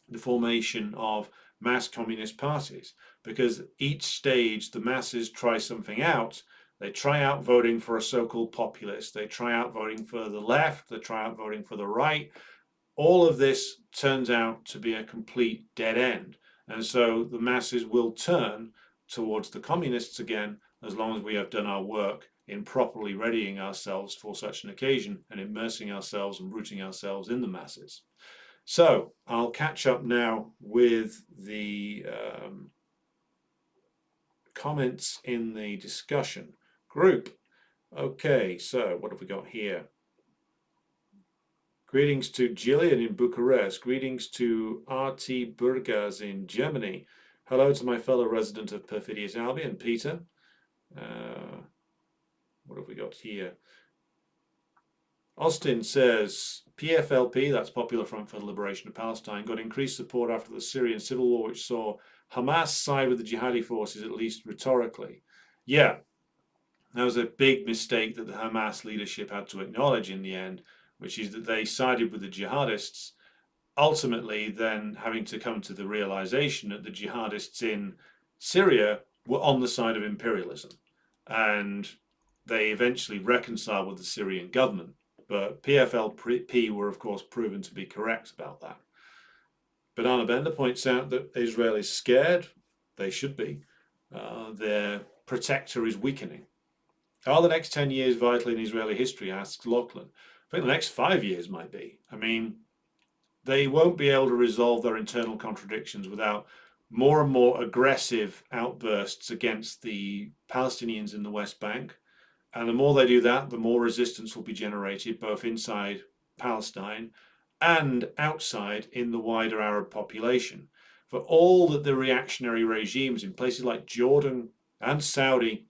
the formation of mass communist parties, because each stage the masses try something out. They try out voting for a so-called populist, they try out voting for the left, they try out voting for the right. All of this turns out to be a complete dead end, and so the masses will turn towards the communists again, as long as we have done our work in properly readying ourselves for such an occasion and immersing ourselves and rooting ourselves in the masses. So I'll catch up now with the comments in the discussion group. Okay, so what have we got here? Greetings to Gillian in Bucharest. Greetings to R.T. Burgas in Germany. Hello to my fellow resident of Perfidious Albion, Peter. What have we got here? Austin says, PFLP, that's Popular Front for the Liberation of Palestine, got increased support after the Syrian civil war, which saw Hamas side with the jihadi forces, at least rhetorically. Yeah, that was a big mistake that the Hamas leadership had to acknowledge in the end, which is that they sided with the jihadists, ultimately then having to come to the realization that the jihadists in Syria were on the side of imperialism. And they eventually reconciled with the Syrian government. But PFLP were, of course, proven to be correct about that. Banana Bender points out that Israel is scared. They should be. Their protector is weakening. Are the next 10 years vital in Israeli history, asks Lachlan. I think the next 5 years might be. I mean, they won't be able to resolve their internal contradictions without more and more aggressive outbursts against the Palestinians in the West Bank. And the more they do that, the more resistance will be generated, both inside Palestine and outside in the wider Arab population. For all that the reactionary regimes in places like Jordan and Saudi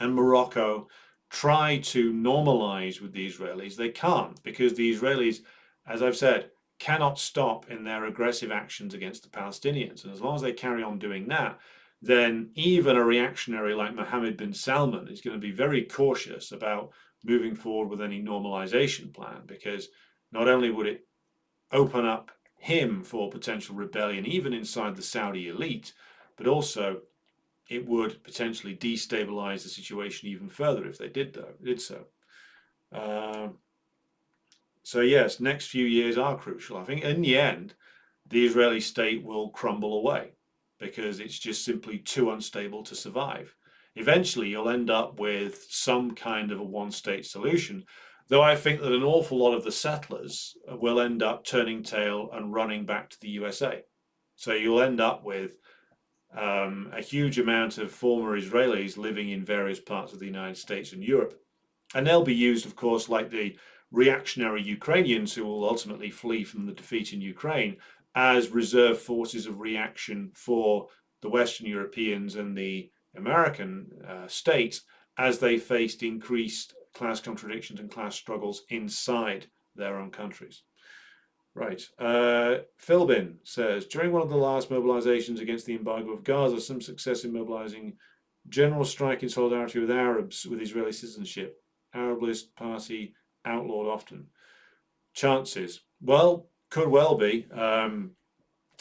and Morocco try to normalize with the Israelis, they can't, because the Israelis, as I've said, cannot stop in their aggressive actions against the Palestinians. And as long as they carry on doing that, then even a reactionary like Mohammed bin Salman is going to be very cautious about moving forward with any normalization plan, because not only would it open up him for potential rebellion, even inside the Saudi elite, but also it would potentially destabilize the situation even further if they did so. So yes, next few years are crucial. I think in the end, the Israeli state will crumble away because it's just simply too unstable to survive. Eventually, you'll end up with some kind of a one-state solution, though I think that an awful lot of the settlers will end up turning tail and running back to the USA. So you'll end up with a huge amount of former Israelis living in various parts of the United States and Europe. And they'll be used, of course, like the reactionary Ukrainians who will ultimately flee from the defeat in Ukraine as reserve forces of reaction for the Western Europeans and the American states as they faced increased class contradictions and class struggles inside their own countries. Right. Philbin says, during one of the last mobilizations against the embargo of Gaza, some success in mobilizing general strike in solidarity with Arabs with Israeli citizenship. Arablist party outlawed often. Chances. Well, could well be. I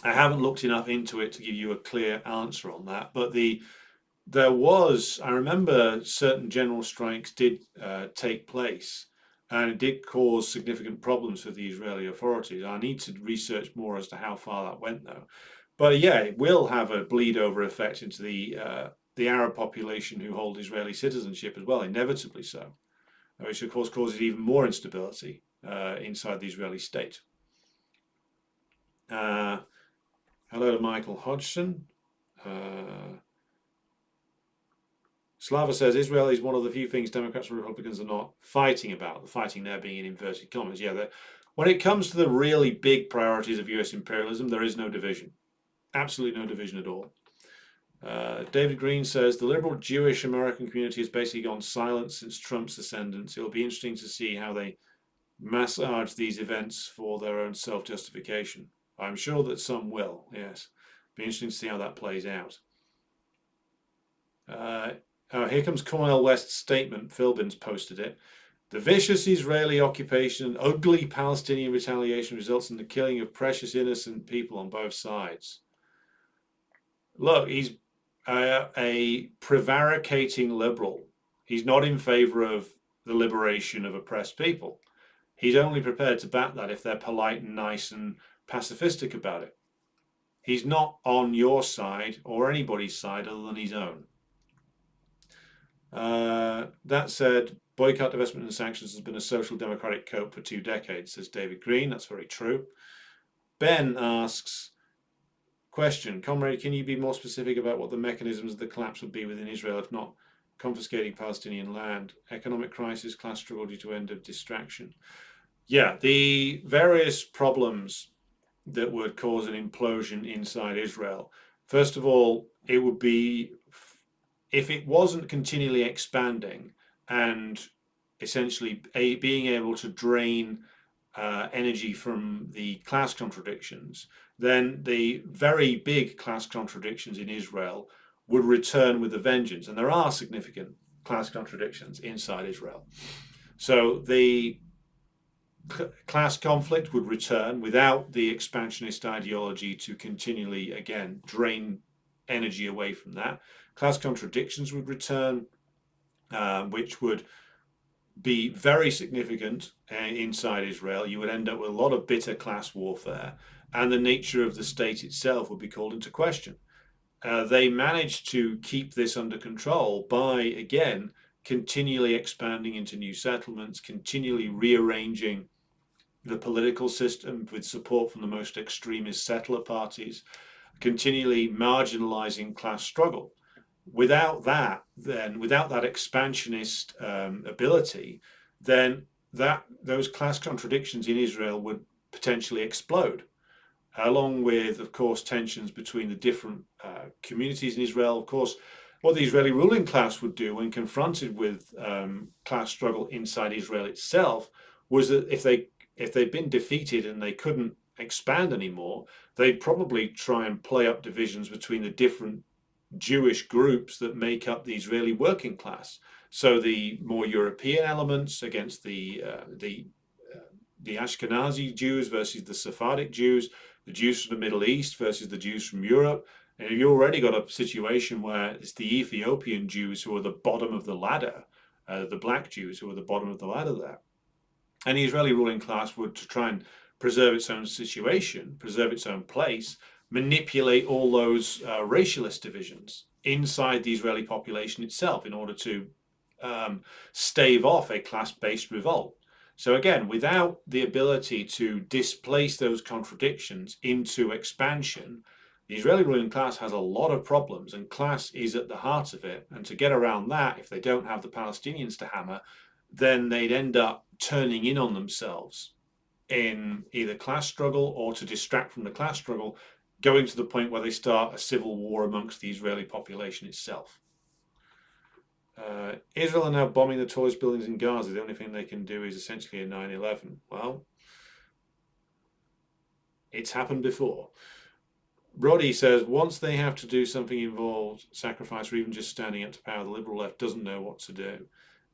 haven't looked enough into it to give you a clear answer on that, but I remember certain general strikes did take place, and it did cause significant problems for the Israeli authorities. I need to research more as to how far that went, though. But yeah, it will have a bleed over effect into the Arab population who hold Israeli citizenship as well, inevitably so, which of course causes even more instability inside the Israeli state. Hello to Michael Hodgson. Slava says Israel is one of the few things Democrats and Republicans are not fighting about. The fighting there being in inverted commas. Yeah, when it comes to the really big priorities of US imperialism, there is no division. Absolutely no division at all. David Green says the liberal Jewish American community has basically gone silent since Trump's ascendance. It will be interesting to see how they massage these events for their own self-justification. I'm sure that some will, yes. Be interesting to see how that plays out. Here comes Cornel West's statement. Philbin's posted it. The vicious Israeli occupation and ugly Palestinian retaliation results in the killing of precious innocent people on both sides. Look, he's a prevaricating liberal. He's not in favor of the liberation of oppressed people. He's only prepared to back that if they're polite and nice and pacifistic about it. He's not on your side or anybody's side other than his own. That said, boycott, divestment and sanctions has been a social democratic cope for 2 decades, says David Green. That's very true. Ben asks, question, Comrade, can you be more specific about what the mechanisms of the collapse would be within Israel, if not confiscating Palestinian land, economic crisis, class struggle due to end of distraction? Yeah, the various problems that would cause an implosion inside Israel. First of all, it would be if it wasn't continually expanding and essentially being able to drain energy from the class contradictions, then the very big class contradictions in Israel would return with a vengeance. And there are significant class contradictions inside Israel. So the class conflict would return without the expansionist ideology to continually, again, drain energy away from that. Class contradictions would return, which would be very significant inside Israel. You would end up with a lot of bitter class warfare, and the nature of the state itself would be called into question. They managed to keep this under control by, again, continually expanding into new settlements, continually rearranging the political system with support from the most extremist settler parties, continually marginalizing class struggle. Without that expansionist ability, then those class contradictions in Israel would potentially explode, along with, of course, tensions between the different communities in Israel. Of course, what the Israeli ruling class would do when confronted with class struggle inside Israel itself was that if they'd been defeated and they couldn't expand anymore, they'd probably try and play up divisions between the different Jewish groups that make up the Israeli working class. So the more European elements against the the Ashkenazi Jews versus the Sephardic Jews, the Jews from the Middle East versus the Jews from Europe. And you've already got a situation where it's the Ethiopian Jews who are the bottom of the ladder, the black Jews who are the bottom of the ladder there. And the Israeli ruling class would, to try and preserve its own situation, preserve its own place, manipulate all those racialist divisions inside the Israeli population itself in order to stave off a class-based revolt. So again, without the ability to displace those contradictions into expansion, the Israeli ruling class has a lot of problems, and class is at the heart of it. And to get around that, if they don't have the Palestinians to hammer, then they'd end up turning in on themselves in either class struggle or, to distract from the class struggle, going to the point where they start a civil war amongst the Israeli population itself. Israel are now bombing the tallest buildings in Gaza. The only thing they can do is essentially a 9/11. Well, it's happened before. Roddy says, once they have to do something involved, sacrifice, or even just standing up to power, the liberal left doesn't know what to do.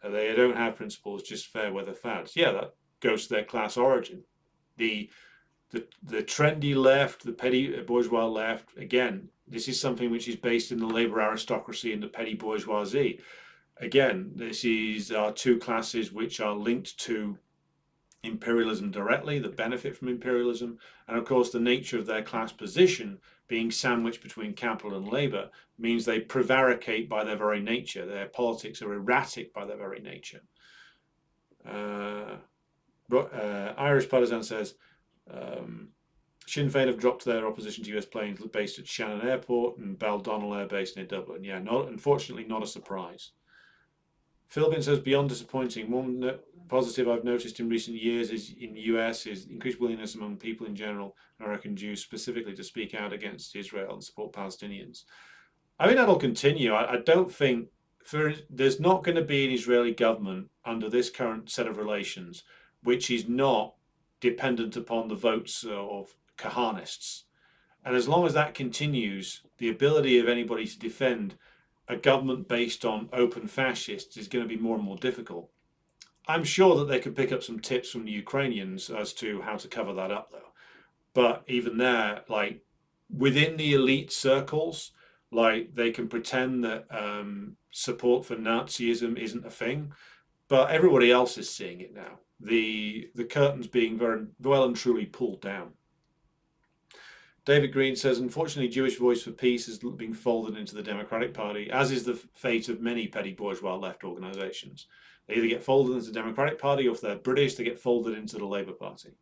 They don't have principles, just fair weather fads. Yeah, that goes to their class origin. The trendy left, the petty bourgeois left, again, this is something which is based in the labor aristocracy and the petty bourgeoisie. Again, this is our two classes which are linked to imperialism directly, that benefit from imperialism, and of course the nature of their class position being sandwiched between capital and labor means they prevaricate by their very nature. Their politics are erratic by their very nature. Irish Partisan says, Sinn Féin have dropped their opposition to US planes based at Shannon Airport and Baldonnel Air Base near Dublin. Yeah, unfortunately not a surprise. Philbin says, beyond disappointing, one positive I've noticed in recent years is in the US is increased willingness among people in general, and I reckon Jews specifically, to speak out against Israel and support Palestinians. I think that'll continue. I don't think there's not going to be an Israeli government under this current set of relations which is not dependent upon the votes of Kahanists. And as long as that continues, the ability of anybody to defend a government based on open fascists is going to be more and more difficult. I'm sure that they could pick up some tips from the Ukrainians as to how to cover that up, though. But even there, like within the elite circles, like they can pretend that support for Nazism isn't a thing, but everybody else is seeing it now. The curtain's being very well and truly pulled down. David Green says, unfortunately, Jewish Voice for Peace is being folded into the Democratic Party, as is the fate of many petty bourgeois left organisations. They either get folded into the Democratic Party, or if they're British, they get folded into the Labour Party.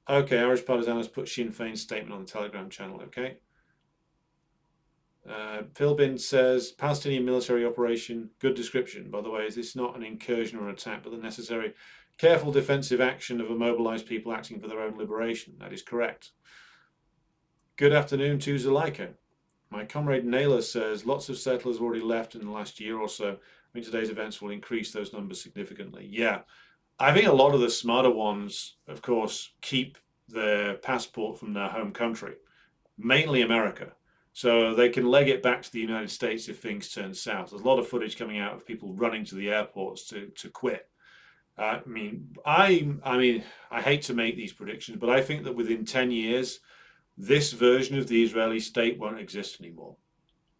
Okay, Irish Partisan has put Sinn Féin's statement on the Telegram channel, okay. Philbin says, Palestinian military operation, good description. By the way, is this not an incursion or an attack, but the necessary careful defensive action of immobilized people acting for their own liberation? That is correct. Good afternoon to Zuleika. My comrade Naylor says, lots of settlers already left in the last year or so. I think today's events will increase those numbers significantly. Yeah, I think a lot of the smarter ones, of course, keep their passport from their home country, mainly America. So they can leg it back to the United States if things turn south. There's a lot of footage coming out of people running to the airports to quit. I hate to make these predictions, but I think that within 10 years, this version of the Israeli state won't exist anymore.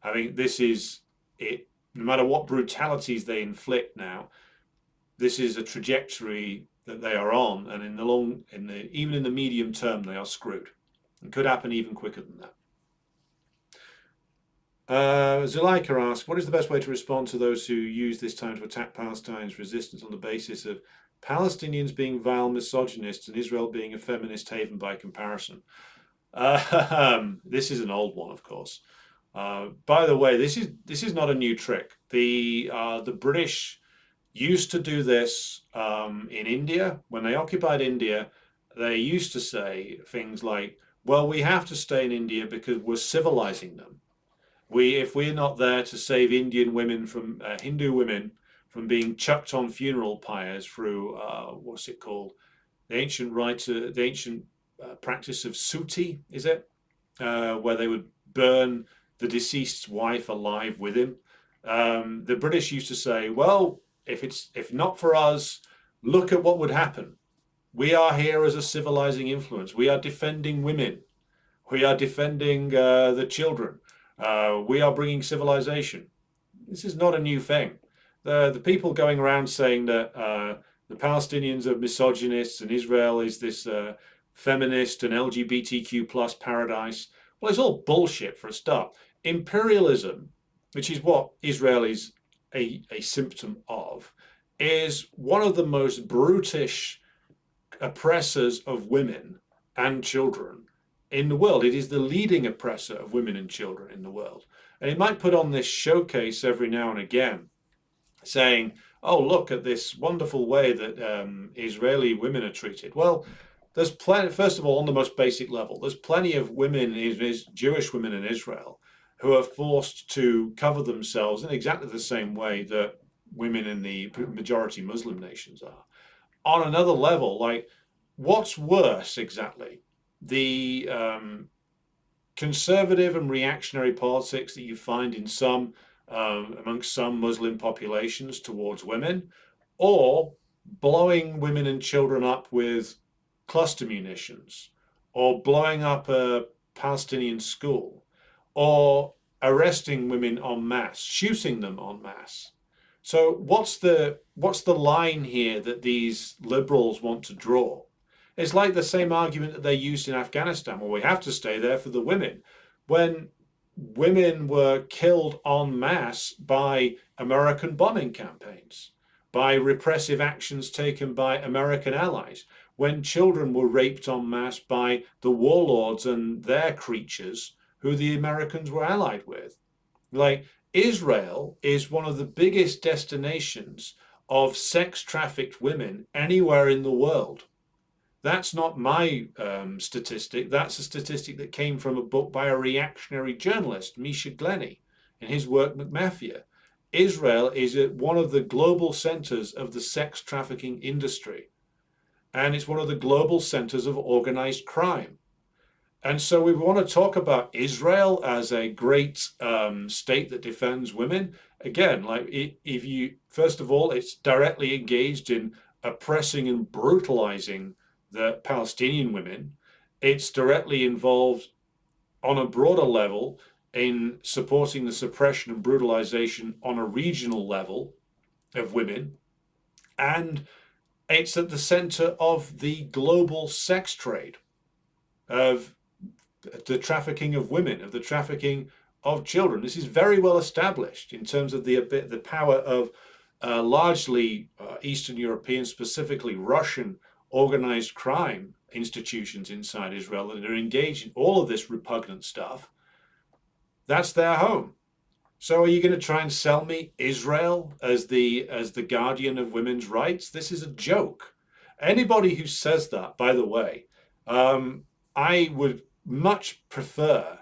I think this is it. No matter what brutalities they inflict now, this is a trajectory that they are on, and even in the medium term, they are screwed. It could happen even quicker than that. Zuleika asks, what is the best way to respond to those who use this time to attack Palestine's resistance on the basis of Palestinians being vile misogynists and Israel being a feminist haven by comparison? This is an old one, of course. By the way, this is not a new trick. The British used to do this in India. When they occupied India, they used to say things like, well, we have to stay in India because we're civilizing them. If we're not there to save Indian women from Hindu women from being chucked on funeral pyres through what's it called, the ancient practice of suti, is it, where they would burn the deceased's wife alive with him. The British used to say, well, if not for us, look at what would happen. We are here as a civilizing influence. We are defending women. We are defending the children. We are bringing civilization. This is not a new thing. The people going around saying that the Palestinians are misogynists and Israel is this feminist and LGBTQ plus paradise. Well, it's all bullshit for a start. Imperialism, which is what Israel is a symptom of, is one of the most brutish oppressors of women and children in the world. It is the leading oppressor of women and children in the world. And it might put on this showcase every now and again, saying, oh, look at this wonderful way that Israeli women are treated. Well, there's plenty, first of all, on the most basic level, there's plenty of women, Jewish women in Israel, who are forced to cover themselves in exactly the same way that women in the majority Muslim nations are. On another level, like, what's worse exactly? The conservative and reactionary politics that you find in some amongst some Muslim populations towards women, or blowing women and children up with cluster munitions, or blowing up a Palestinian school, or arresting women en masse, shooting them en masse. So what's the line here that these liberals want to draw? It's like the same argument that they used in Afghanistan. Well, we have to stay there for the women. When women were killed en masse by American bombing campaigns, by repressive actions taken by American allies, when children were raped en masse by the warlords and their creatures who the Americans were allied with. Like, Israel is one of the biggest destinations of sex-trafficked women anywhere in the world. That's not my statistic. That's a statistic that came from a book by a reactionary journalist, Misha Glenny, in his work McMafia. Israel is one of the global centers of the sex trafficking industry, and it's one of the global centers of organized crime. And so we want to talk about Israel as a great state that defends women. Again, like, if you, first of all, it's directly engaged in oppressing and brutalizing the Palestinian women. It's directly involved on a broader level in supporting the suppression and brutalization on a regional level of women. And it's at the center of the global sex trade, of the trafficking of women, of the trafficking of children. This is very well established in terms of the power of largely Eastern European, specifically Russian, organized crime institutions inside Israel that are engaged in all of this repugnant stuff. That's their home. So are you going to try and sell me Israel as the guardian of women's rights? This is a joke. Anybody who says that, by the way, I would much prefer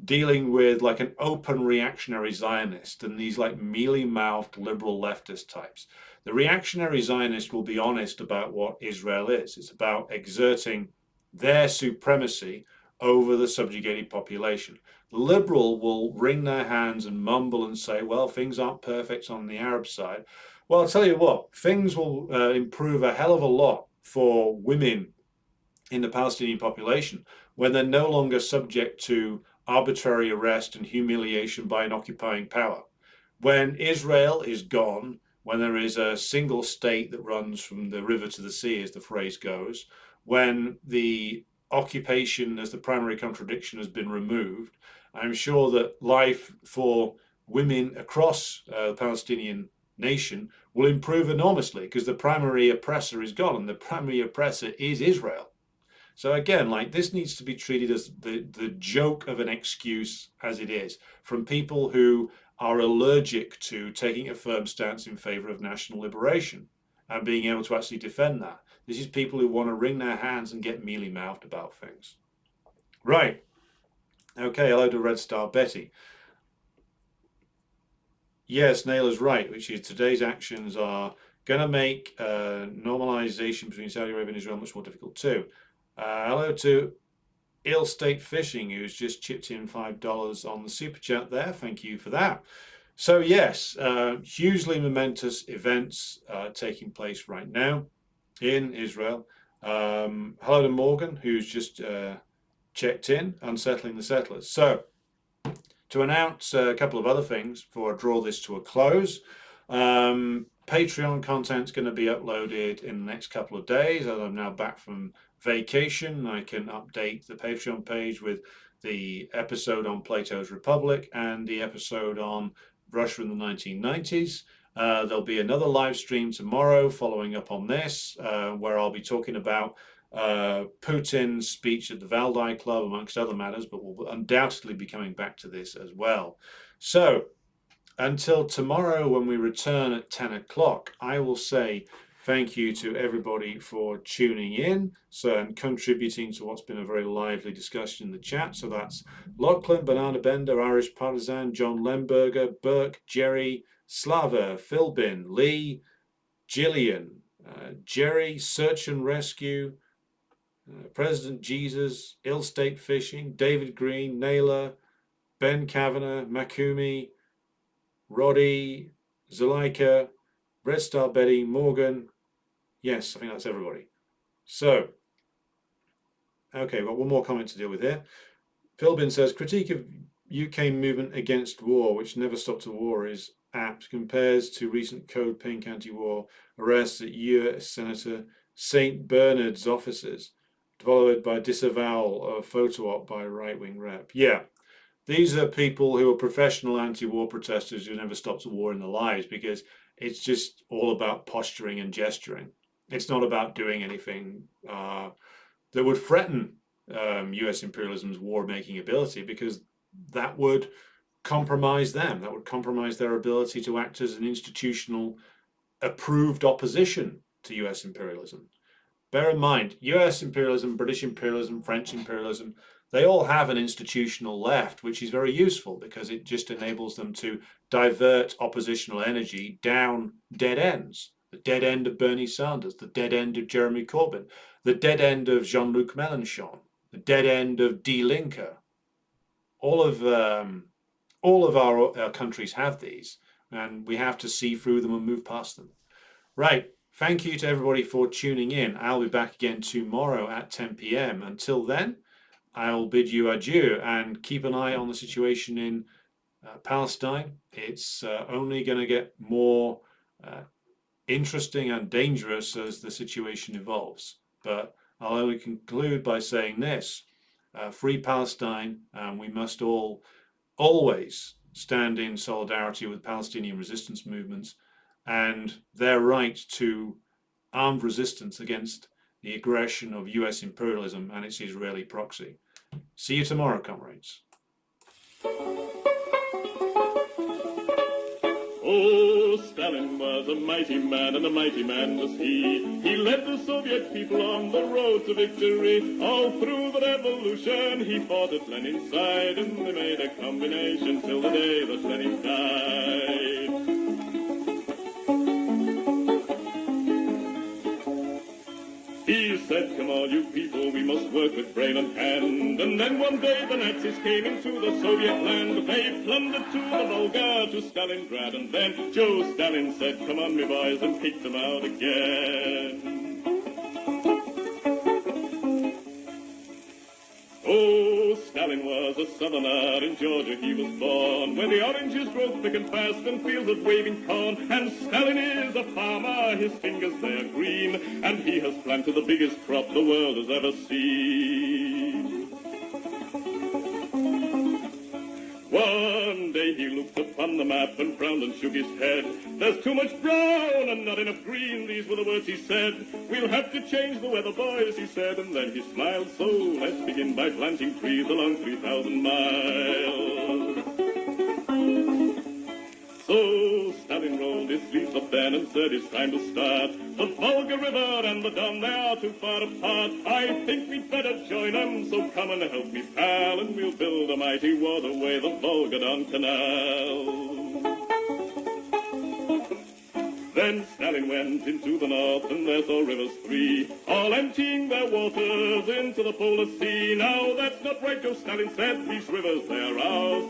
dealing with like an open reactionary Zionist than these like mealy-mouthed liberal leftist types. The reactionary Zionist will be honest about what Israel is. It's about exerting their supremacy over the subjugated population. The liberal will wring their hands and mumble and say, well, things aren't perfect on the Arab side. Well, I'll tell you what, things will improve a hell of a lot for women in the Palestinian population when they're no longer subject to arbitrary arrest and humiliation by an occupying power. When Israel is gone, when there is a single state that runs from the river to the sea, as the phrase goes, when the occupation as the primary contradiction has been removed, I'm sure that life for women across the Palestinian nation will improve enormously because the primary oppressor is gone, and the primary oppressor is Israel. So again, like, this needs to be treated as the joke of an excuse, as it is, from people who are allergic to taking a firm stance in favor of national liberation and being able to actually defend that. This is people who want to wring their hands and get mealy-mouthed about things. Right. Okay, hello to Red Star Betty. Yes, Naila's right, which is today's actions are going to make normalization between Saudi Arabia and Israel much more difficult too. Hello to Ill State Fishing, who's just chipped in $5 on the super chat there. Thank you for that. So yes, hugely momentous events taking place right now in Israel. Hello to Morgan, who's just checked in, unsettling the settlers. So, to announce a couple of other things before I draw this to a close. Patreon content's going to be uploaded in the next couple of days. As I'm now back from vacation, I can update the Patreon page with the episode on Plato's Republic and the episode on Russia in the 1990s. There'll be another live stream tomorrow following up on this, where I'll be talking about Putin's speech at the Valdai Club, amongst other matters, but we'll undoubtedly be coming back to this as well. So, until tomorrow when we return at 10 o'clock, I will say thank you to everybody for tuning in and contributing to what's been a very lively discussion in the chat. So that's Lachlan, Banana Bender, Irish Partisan, John Lemberger, Burke, Jerry, Slava, Philbin, Lee, Gillian, Jerry, Search and Rescue, President Jesus, Ill State Fishing, David Green, Naylor, Ben Kavanagh, Makumi, Roddy, Zuleika, Red Star Betty, Morgan. Yes, I think that's everybody. So, okay, got one more comment to deal with here. Philbin says, critique of UK movement against war, which never stopped a war, is apt, compares to recent Code Pink anti-war arrests at US Senator St. Bernard's offices, followed by disavowal of photo op by right-wing rep. Yeah, these are people who are professional anti-war protesters who never stopped a war in their lives, because it's just all about posturing and gesturing. It's not about doing anything that would threaten US imperialism's war-making ability, because that would compromise them. That would compromise their ability to act as an institutional approved opposition to US imperialism. Bear in mind, US imperialism, British imperialism, French imperialism, they all have an institutional left, which is very useful because it just enables them to divert oppositional energy down dead ends. The dead end of Bernie Sanders, the dead end of Jeremy Corbyn, the dead end of Jean-Luc Mélenchon, the dead end of Die Linke. All of our countries have these, and we have to see through them and move past them. Right. Thank you to everybody for tuning in. I'll be back again tomorrow at 10 p.m. Until then, I'll bid you adieu and keep an eye on the situation in Palestine. It's only going to get more interesting and dangerous as the situation evolves. But I'll only conclude by saying this. Free Palestine, and we must all always stand in solidarity with Palestinian resistance movements and their right to armed resistance against the aggression of US imperialism and its Israeli proxy. See you tomorrow, comrades. Oh, Stalin was a mighty man, and a mighty man was he. He led the Soviet people on the road to victory. All through the revolution, he fought at Lenin's side, and they made a combination till the day that Lenin died. He said, come on, you people, we must work with brain and hand. And then one day the Nazis came into the Soviet land. They plundered to the Volga, to Stalingrad. And then Joe Stalin said, come on, me boys, and kick them out again. Oh, Stalin was a southerner, in Georgia he was born, where the oranges grow thick and fast and fields of waving corn. And Stalin is a farmer, his fingers they are green, and he has planted the biggest crop the world has ever seen. One day he looked upon the map and frowned and shook his head. There's too much brown and not enough green, these were the words he said. We'll have to change the weather, boys, he said, and then he smiled. So let's begin by planting trees along 3,000 miles. So Stalin rolled his sleeves up then and said it's time to start. The Volga River and the Don, they are too far apart. I think we'd better join them, so come and help me, pal, and we'll build a mighty waterway, the Volga-Don Canal. Then Stalin went into the north, and there saw rivers three, all emptying their waters into the polar sea. Now that's not right, Joe Stalin said, these rivers, they're ours.